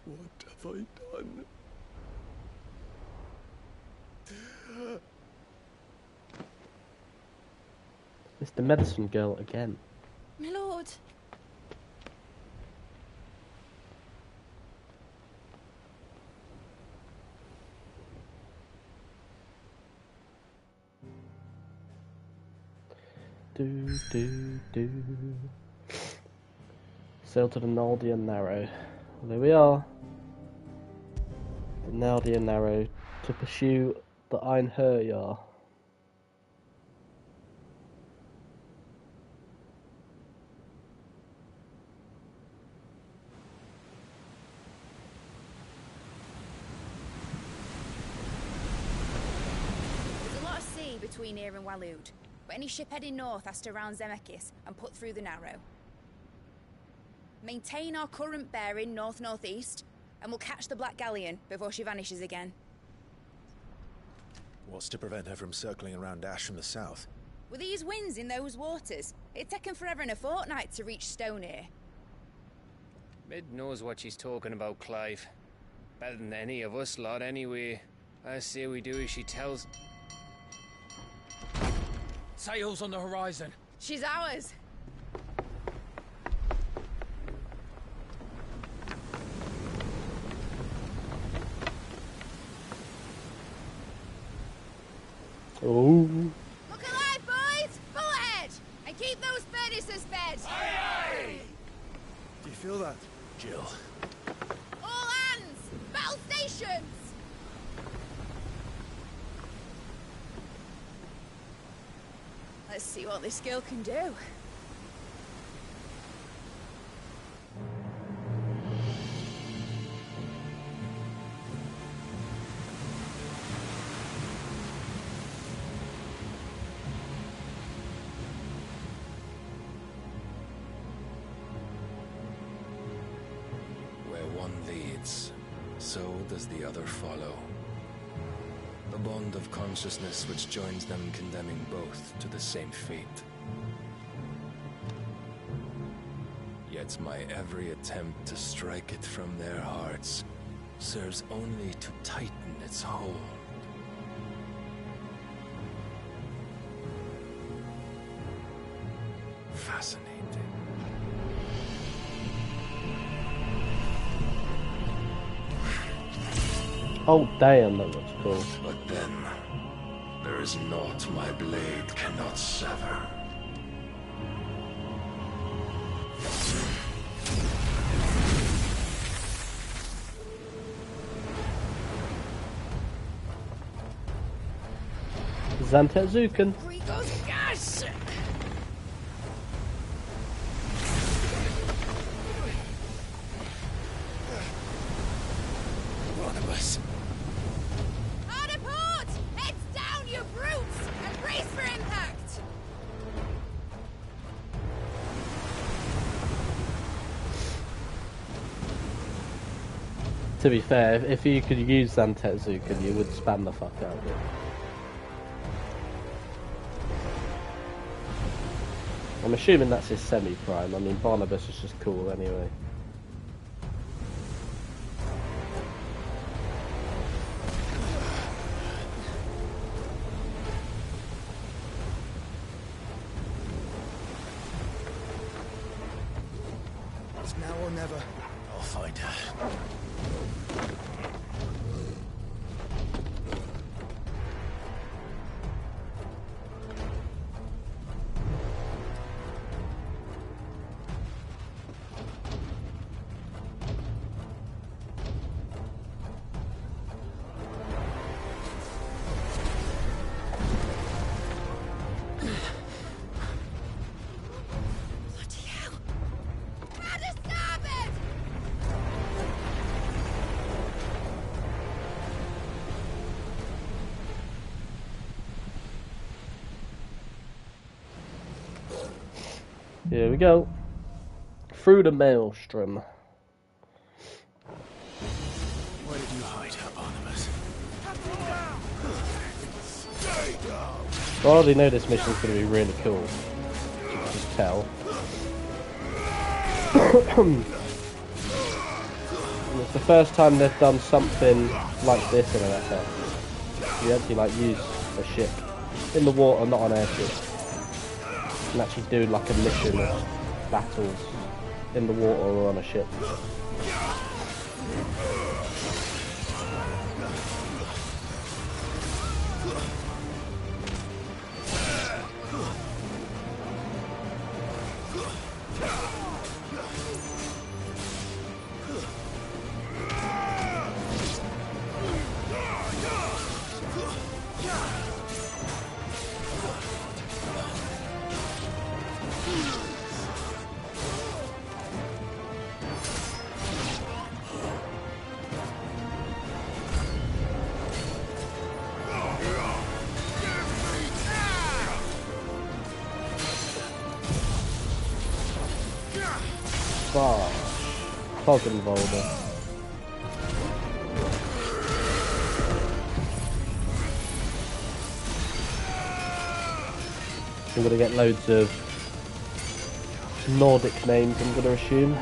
What have I done? It's the medicine girl again. My lord. Do. Sail to the Naldian Narrow. Well, there we are. The Naldian Narrow to pursue the Einherjar. between here and Waloed, but any ship heading north has to round Zemeckis and put through the Narrow. Maintain our current bearing north-northeast, and we'll catch the Black Galleon before she vanishes again. What's to prevent her from circling around Ash from the south? With these winds in those waters, it'd taken forever and a fortnight to reach Stonehere. Mid knows what she's talking about, Clive. Better than any of us lot, anyway. I say we do as she tells. Sails on the horizon. She's ours. Oh. Look alive, boys! Full ahead! And keep those furnaces fed! Aye, aye! Do you feel that? Jill. All hands! Battle stations! Let's see what this girl can do. Where one leads, so does the other follow. The bond of consciousness which joins them condemning both to the same fate. Yet my every attempt to strike it from their hearts serves only to tighten its hold. Fascinating. Oh damn, that looks cool. But then, there is naught my blade cannot sever. Zantetsuken. Rico's gas! Barnabas. Hard a port! Heads down, you brutes! And brace for impact! To be fair, if you could use Zantetsuken, you would spam the fuck out of it. I'm assuming that's his semi-prime. I mean, Barnabas is just cool anyway. It's now or never. I'll find her. Bloody hell! Run to starboard! Here we go. Through the maelstrom. Where did you hide her, Barnabas? I already know this mission's going to be really cool. You can just tell. It's the first time they've done something like this in an FF. You actually like use a ship in the water, not an airship. And actually do like a mission of battles in the water or on a ship. Toggenvolder. I'm gonna get loads of Nordic names, I'm gonna assume.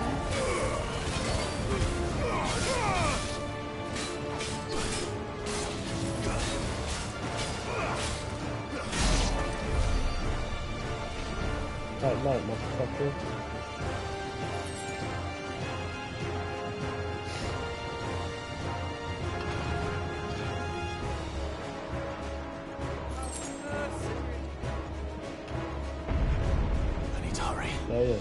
Right, motherfucker. I need to hurry. Oh yeah.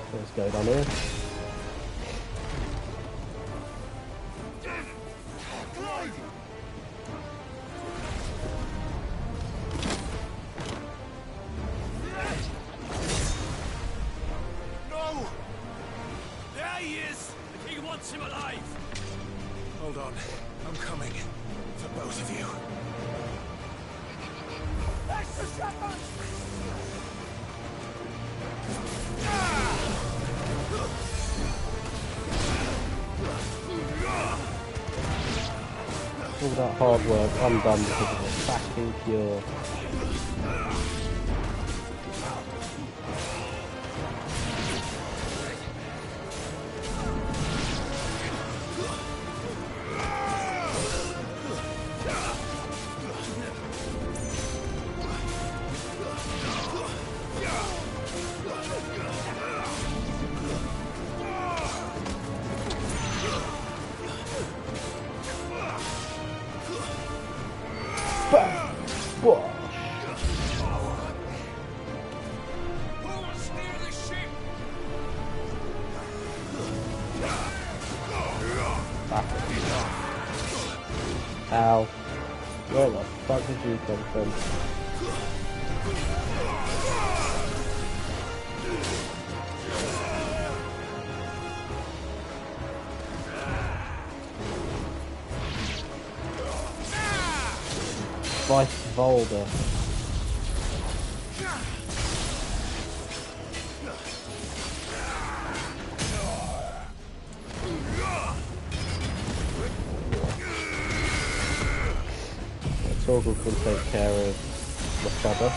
What's going on here? No! There he is! The king wants him alive! Hold on. I'm coming. For both of you. Extra shepherds! All that hard work undone because of a fucking cure. Ow. Where the fuck did you come from? Vice Volder. Torgal can take care of the fodder.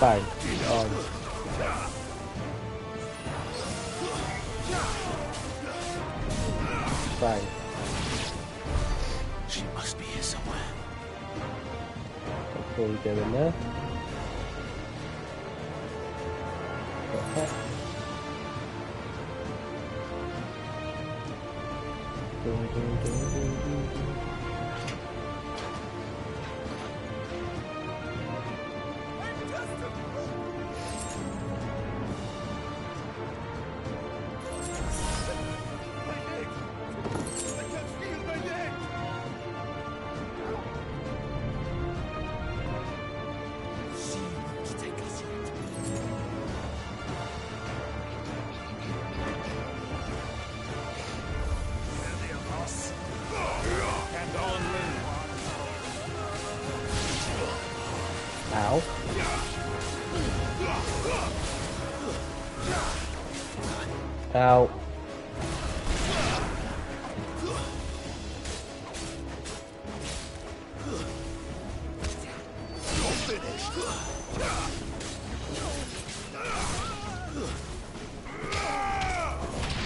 Bang. Bang. She must be here somewhere. Before we go in there. Ow. Ow.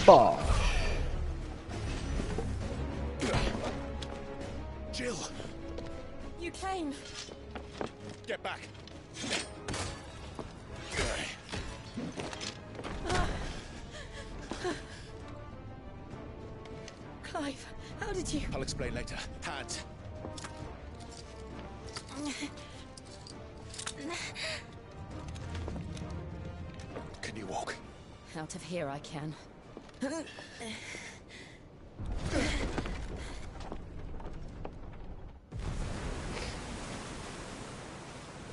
Bosh. Jill! You came. Get back! Clive, how did you... I'll explain later. Hands. Can you walk? Out of here I can.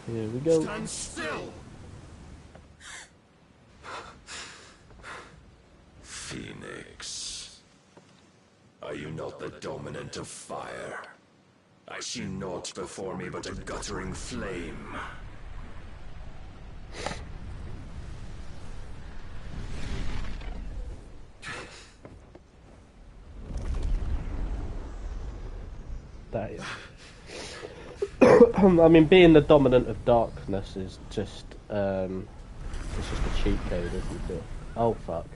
Here we go. Stand still! Phoenix. Are you not the dominant of fire? I see naught before me but a guttering flame. That is. I mean, being the dominant of darkness is just, it's just a cheat code, isn't it? Oh, fuck.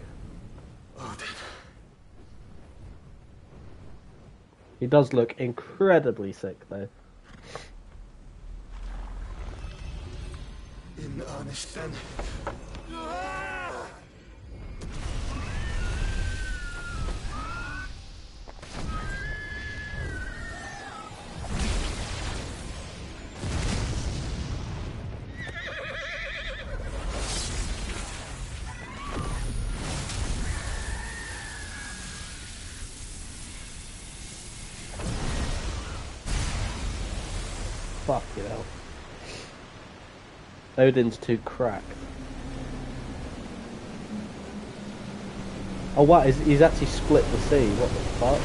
He does look incredibly sick, though. In earnest, then. Fuck it out. Odin's too cracked. Oh what? He's actually split the sea. What the fuck?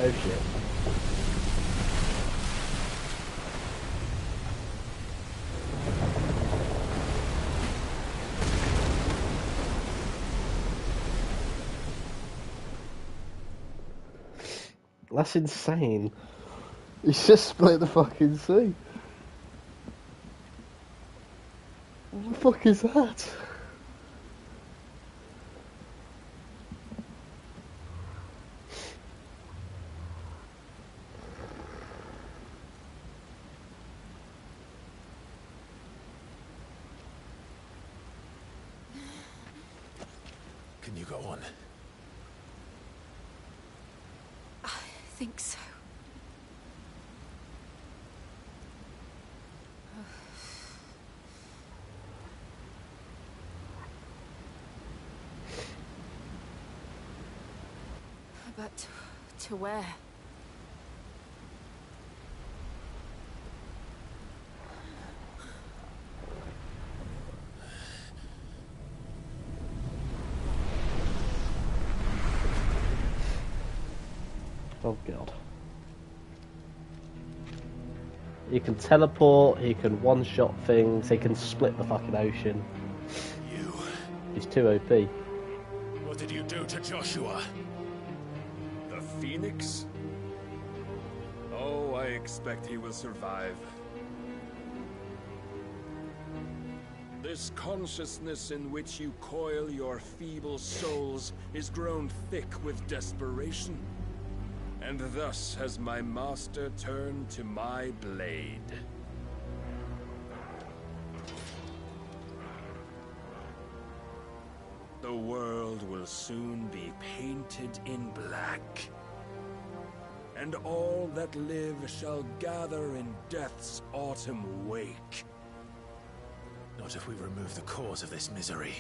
Oh shit. That's insane. He's just split the fucking sea. What the fuck is that? Can you go on? I think so. But to where? Oh god. He can teleport, he can one-shot things, he can split the fucking ocean. You. He's too OP. What did you do to Joshua? The Phoenix? Oh, I expect he will survive. This consciousness in which you coil your feeble souls is grown thick with desperation. And thus has my master turned to my blade. The world will soon be painted in black. And all that live shall gather in death's autumn wake. Not if we remove the cause of this misery.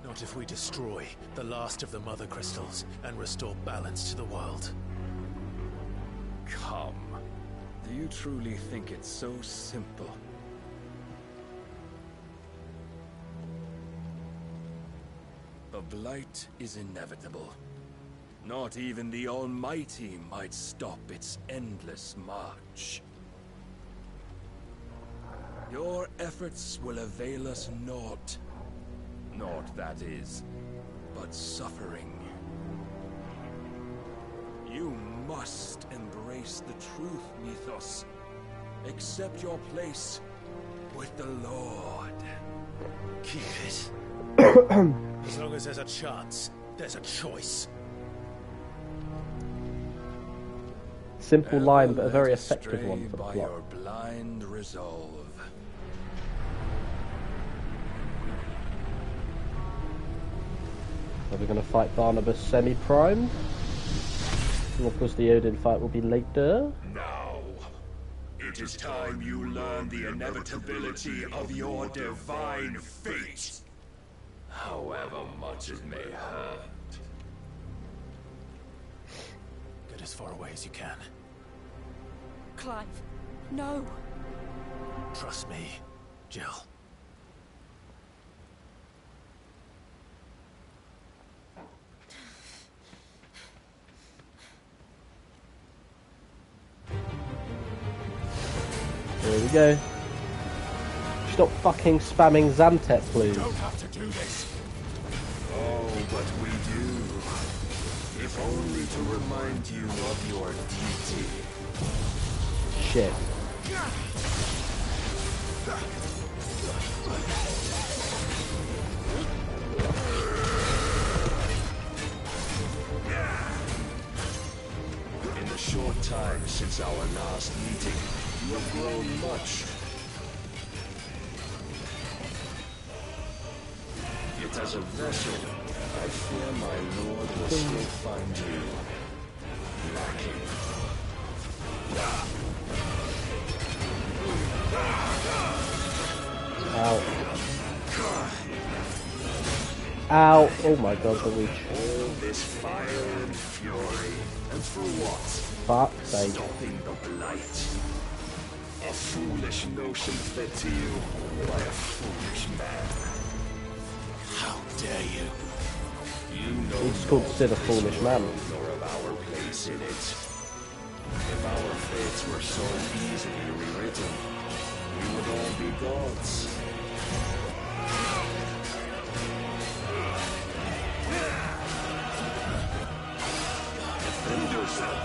Not if we destroy the last of the Mother Crystals and restore balance to the world. Come. Do you truly think it's so simple? The blight is inevitable. Not even the Almighty might stop its endless march. Your efforts will avail us naught. Naught, that is, but suffering. You must embrace the truth, Mythos. Accept your place with the Lord. Keep it. As long as there's a chance, there's a choice. Simple line, but a very effective one for the by plot. your blind resolve. Are we going to fight Barnabas semi-primed? And of course the Odin fight will be later. Now, it is time you learn the inevitability of your divine fate. However much it may hurt. Get as far away as you can. Clive, no. Trust me, Jill. Here we go. Stop fucking spamming Zantet, please. Don't have to do this. Oh, but we do. If only to remind you of your duty. Shit. In the short time since our last meeting, you have grown much. Yet as a vessel, I fear my lord will still find you lacking. Ow. Ow. Oh my god, the reach. All this fire and fury, and for what? Fuck's sake. Stopping the blight. A foolish notion fed to you by a foolish man. How dare you? You know It's called Sid a foolish man. nor of our place in it. If our fates were so easily rewritten, we would all be gods. Defend yourself.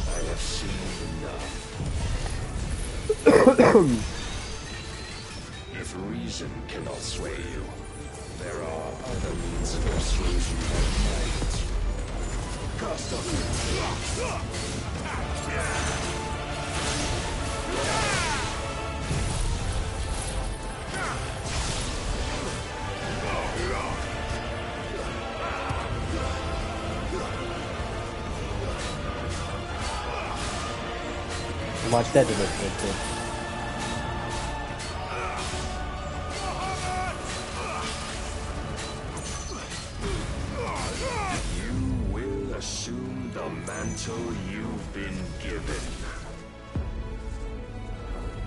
I have seen enough. If reason cannot sway you, there are other means of persuasion that might. Cast Am I dead in this? You will assume the mantle you've been given.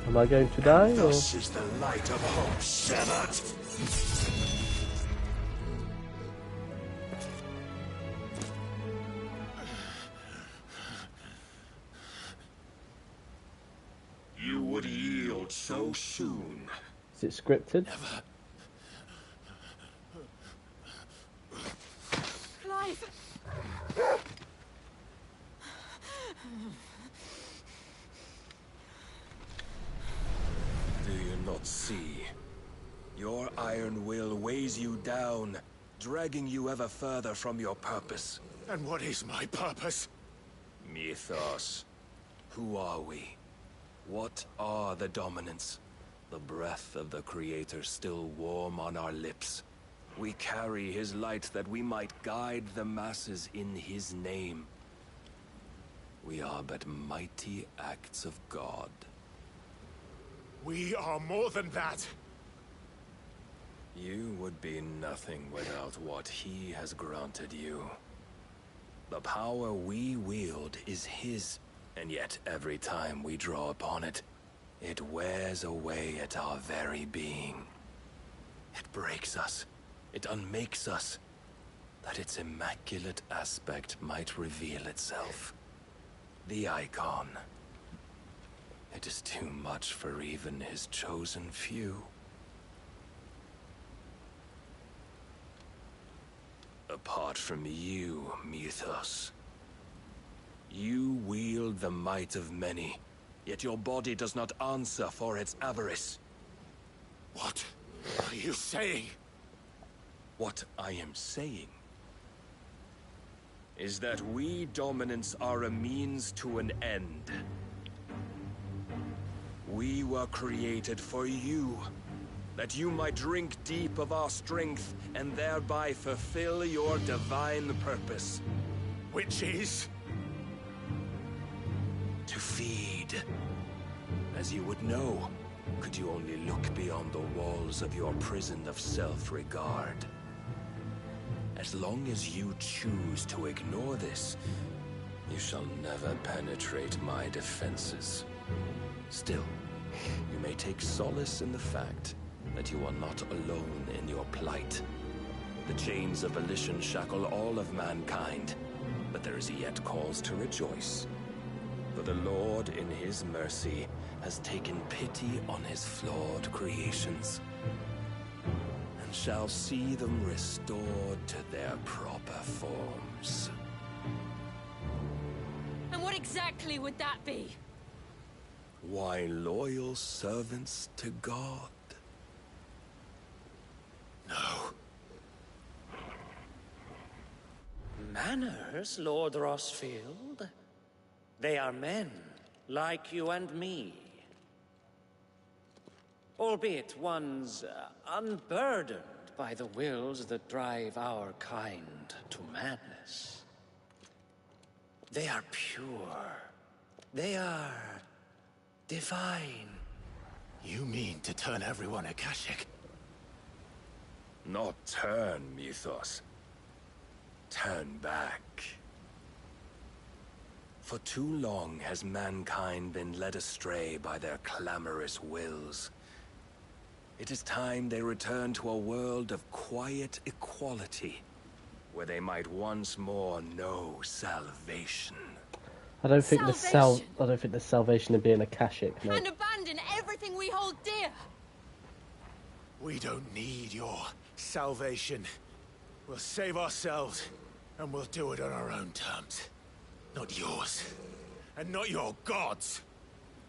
Am I going to die? Or? Thus is the light of hope severed. You would yield so soon. Is it scripted? Clive! Do you not see? Your iron will weighs you down, dragging you ever further from your purpose. And what is my purpose? Mythos. Who are we? What are the dominants? The breath of the Creator still warm on our lips. We carry his light that we might guide the masses in his name. We are but mighty acts of God. We are more than that. You would be nothing without what he has granted you. The power we wield is his, and yet every time we draw upon it, it wears away at our very being. It breaks us, it unmakes us, that its immaculate aspect might reveal itself. The icon. It is too much for even his chosen few. Apart from you, Mythos, you wield the might of many, yet your body does not answer for its avarice. What are you saying? What I am saying is that we dominants are a means to an end. We were created for you, that you might drink deep of our strength and thereby fulfill your divine purpose. Which is? To feed. As you would know, could you only look beyond the walls of your prison of self-regard. As long as you choose to ignore this, you shall never penetrate my defenses. Still, you may take solace in the fact that you are not alone in your plight. The chains of volition shackle all of mankind, but there is yet cause to rejoice. For the Lord, in his mercy, has taken pity on his flawed creations, and shall see them restored to their proper forms. And what exactly would that be? Why, loyal servants to God. No. Manners, Lord Rossfield? They are men, like you and me. Albeit ones unburdened by the wills that drive our kind to madness. They are pure. They are divine. You mean to turn everyone Akashic? Not turn, Mythos. Turn back. For too long has mankind been led astray by their clamorous wills. It is time they return to a world of quiet equality, where they might once more know salvation. I don't think there's salvation in being Akashic, mate. And abandon everything we hold dear. We don't need your salvation. We'll save ourselves, and we'll do it on our own terms. Not yours. And not your gods.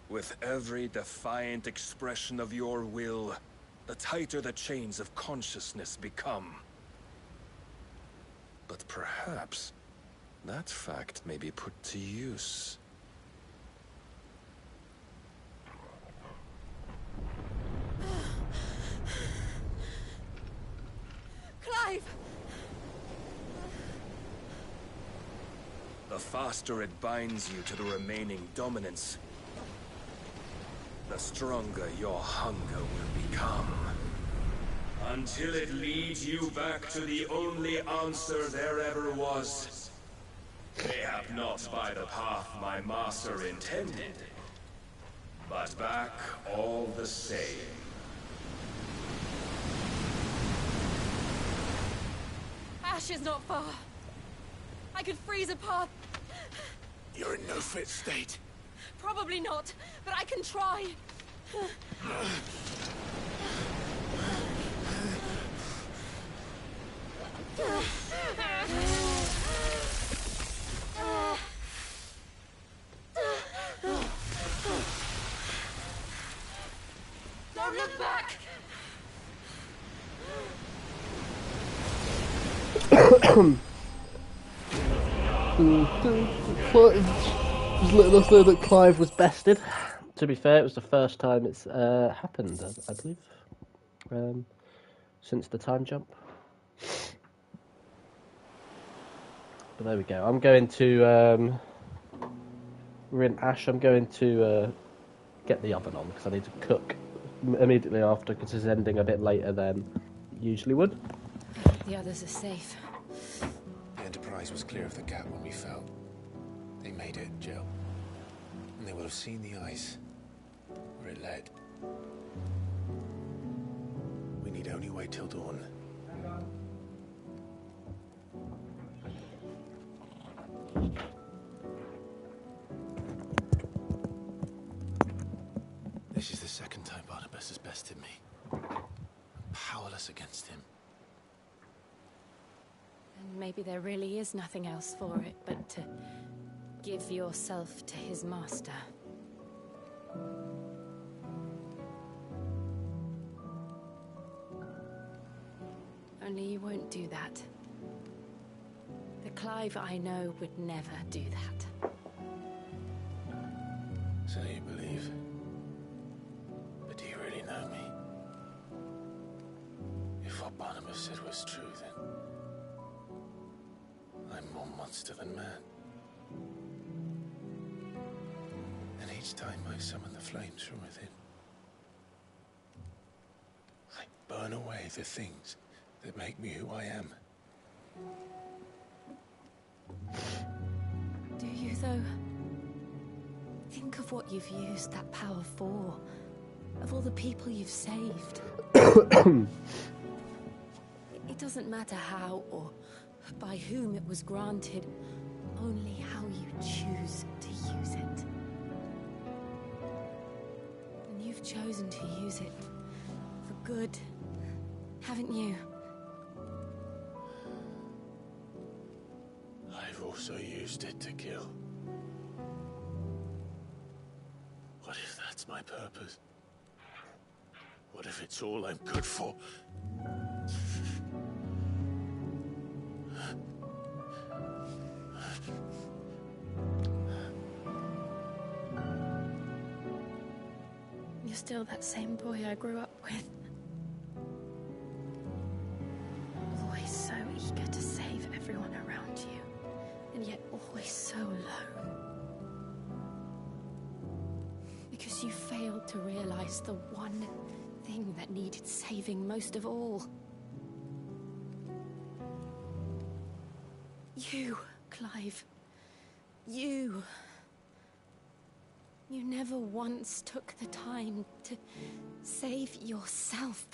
With every defiant expression of your will, the tighter the chains of consciousness become. But perhaps that fact may be put to use. Clive! The faster it binds you to the remaining dominance, the stronger your hunger will become. Until it leads you back to the only answer there ever was. Mayhap not by the path my master intended, but back all the same. Ash is not far. I could freeze a path. You're in no fit state. Probably not, but I can try. Don't look back! Just letting us know that Clive was bested. To be fair, it was the first time it's happened, I believe, since the time jump. But there we go. I'm going to... we're in Ash. I'm going to get the oven on because I need to cook immediately after because it's ending a bit later than usually would. The others are safe. The Enterprise was clear of the gap when we fell. They made it, Jill. And they will have seen the ice where it led. We need only wait till dawn. infested me. I'm powerless against him. And maybe there really is nothing else for it but to give yourself to his master. Only you won't do that. The Clive I know would never do that. So you believe? But do you really know me? If what Barnabas said was true, then I'm more monster than man. And each time I summon the flames from within, I burn away the things that make me who I am. Do you, though? Think of what you've used that power for. Of all the people you've saved. It doesn't matter how or by whom it was granted, only how you choose to use it. And you've chosen to use it for good, haven't you? I've also used it to kill. What if that's my purpose? What if it's all I'm good for? You're still that same boy I grew up with. Always so eager to save everyone around you, and yet always so alone. Because you failed to realize the one thing that needed saving most of all. You, Clive. You. You never once took the time to save yourself.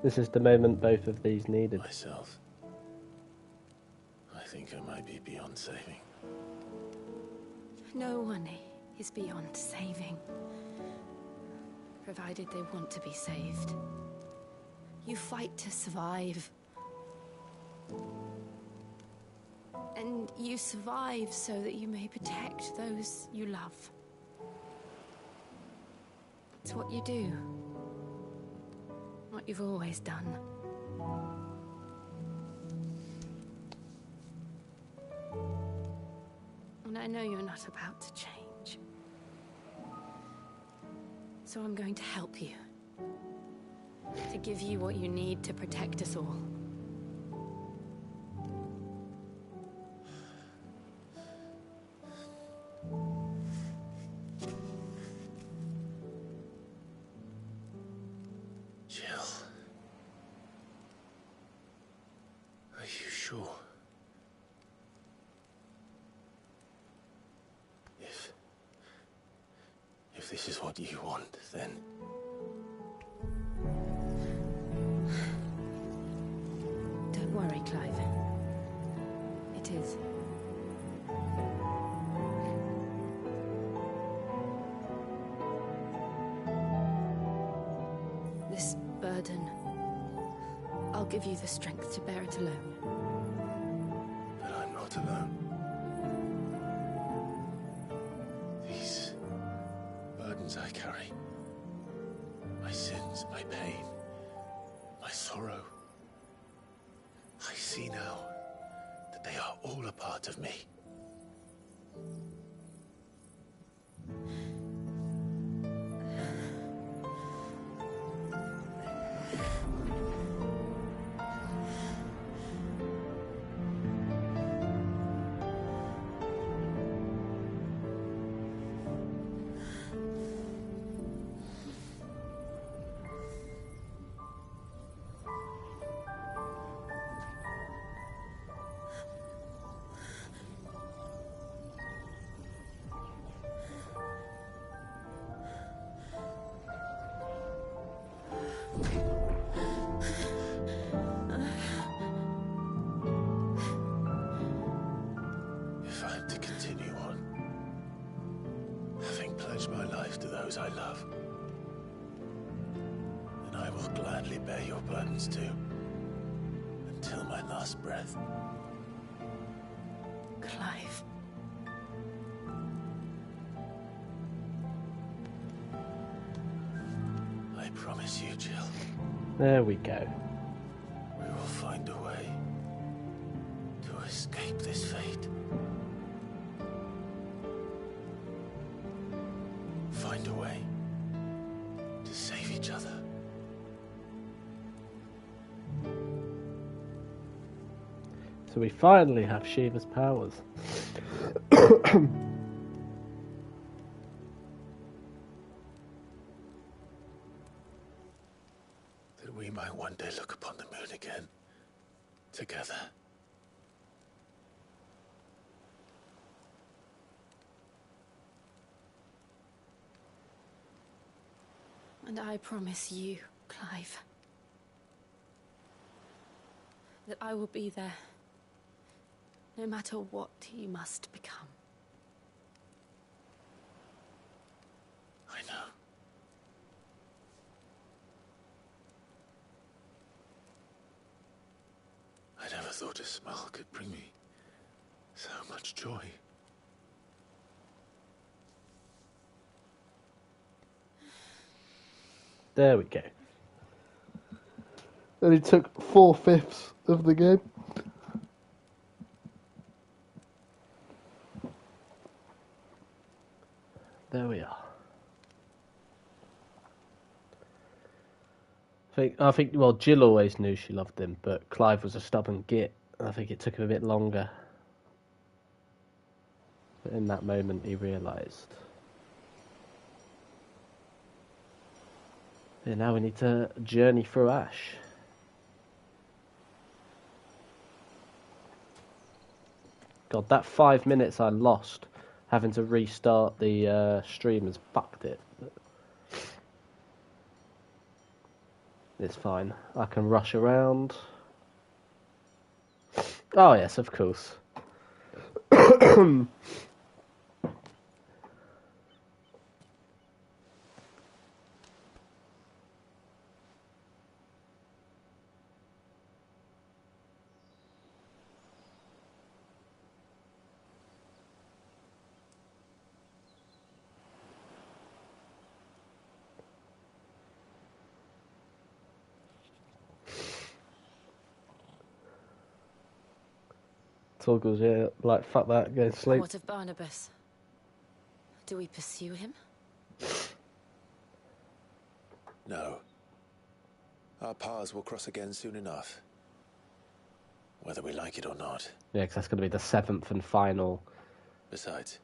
This is the moment both of these needed. Myself. I think I might be beyond saving. No one is beyond saving. Provided they want to be saved. You fight to survive. And you survive so that you may protect those you love. It's what you do. What you've always done. And I know you're not about to change. So I'm going to help you. To give you what you need to protect us all. Jill. Are you sure? If this is what you want, then... Don't worry, Clive. It is. This burden, I'll give you the strength to bear it alone. But I'm not alone. These burdens I carry, my sins, my pain, my sorrow, I see now that they are all a part of me. those I love. And I will gladly bear your burdens too, until my last breath. Clive. I promise you, Jill. There we go. We will find a way to escape this fate. Find a way to save each other. So we finally have Shiva's powers. That we might one day look upon the moon again, together. And I promise you, Clive, that I will be there, no matter what you must become. I know. I never thought a smile could bring me so much joy. There we go. And it took 4/5 of the game. There we are. I think. Well, Jill always knew she loved him, but Clive was a stubborn git. I think it took him a bit longer. But in that moment, he realised. Yeah, now we need to journey through Ash. God, that 5 minutes I lost having to restart the stream has fucked it. It's fine. I can rush around. Oh yes, of course. Toggles, yeah, like fuck that, go to sleep. What of Barnabas? Do we pursue him? No. Our paths will cross again soon enough. Whether we like it or not. Yeah, because that's going to be the 7th and final. Besides,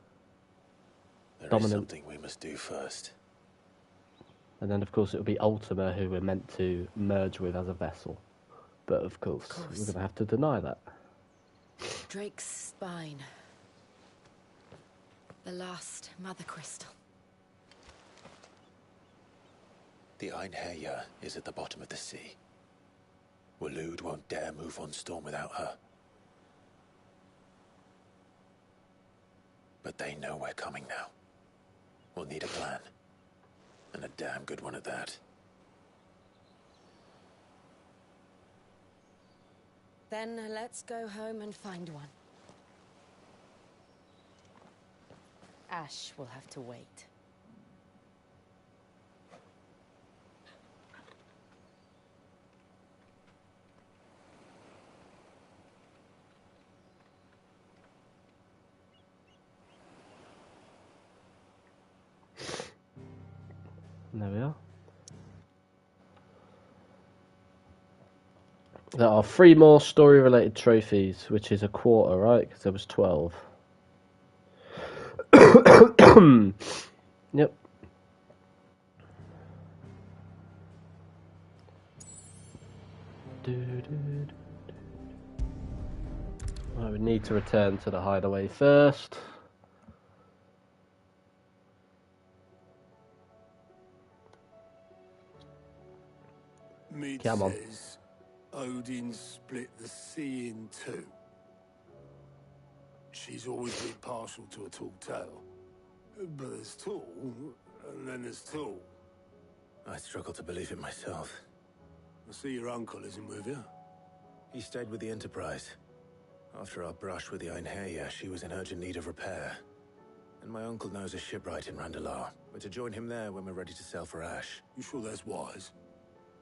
there dominant. is something we must do first. And then, of course, it will be Ultima who we're meant to merge with as a vessel. But, of course. We're going to have to deny that. Drake's spine. The last mother crystal. The Einherjar is at the bottom of the sea. Waloed won't dare move on Storm without her. But they know we're coming now. We'll need a plan. And a damn good one at that. Then let's go home and find one. Ash will have to wait. There we are. There are 3 more story-related trophies, which is a quarter, right? Because there was 12. Yep. I would need to return to the hideaway first. Mid Come on. says Odin split the sea in two. She's always been partial to a tall tale. But as tall, And then there's two. I struggle to believe it myself. I see your uncle isn't with you. He stayed with the Enterprise. After our brush with the Einherja, she was in urgent need of repair. And my uncle knows a shipwright in Randalar. We're to join him there when we're ready to sail for Ash. You sure that's wise?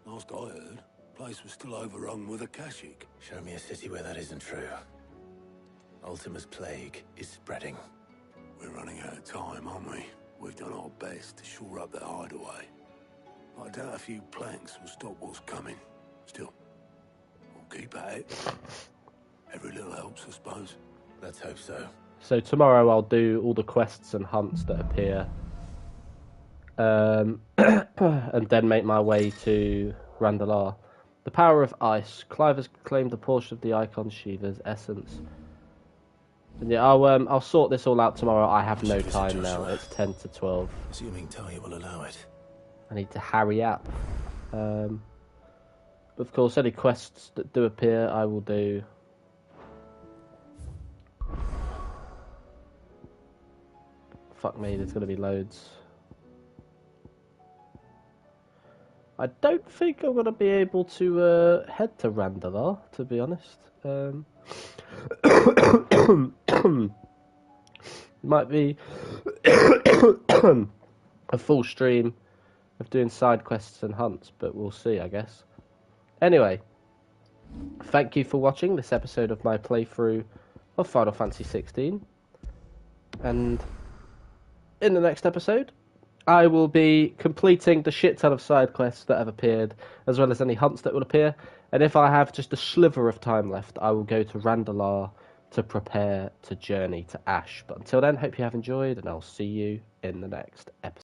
Last I heard, the place was still overrun with Akashic. Show me a city where that isn't true. Ultima's plague is spreading. We're running out of time, aren't we? We've done our best to shore up the hideaway. I doubt a few planks will stop what's coming. Still, we'll keep at it. Every little helps, I suppose. Let's hope so. So tomorrow I'll do all the quests and hunts that appear. And then make my way to Randalar. The power of ice. Clive has claimed a portion of the Icon Shiva's essence. And yeah, I'll sort this all out tomorrow. I have no time now. It's 10 to 12. Assuming Talia will allow it. I need to hurry up. But of course, any quests that do appear, I will do. Fuck me, there's going to be loads. I don't think I'm going to be able to head to Randalar, to be honest. Might be a full stream of doing side quests and hunts, but we'll see, I guess. Anyway, thank you for watching this episode of my playthrough of Final Fantasy 16. And in the next episode, I will be completing the shit ton of side quests that have appeared, as well as any hunts that will appear. And if I have just a sliver of time left, I will go to Randalar to prepare to journey to Ash. But until then, hope you have enjoyed, and I'll see you in the next episode.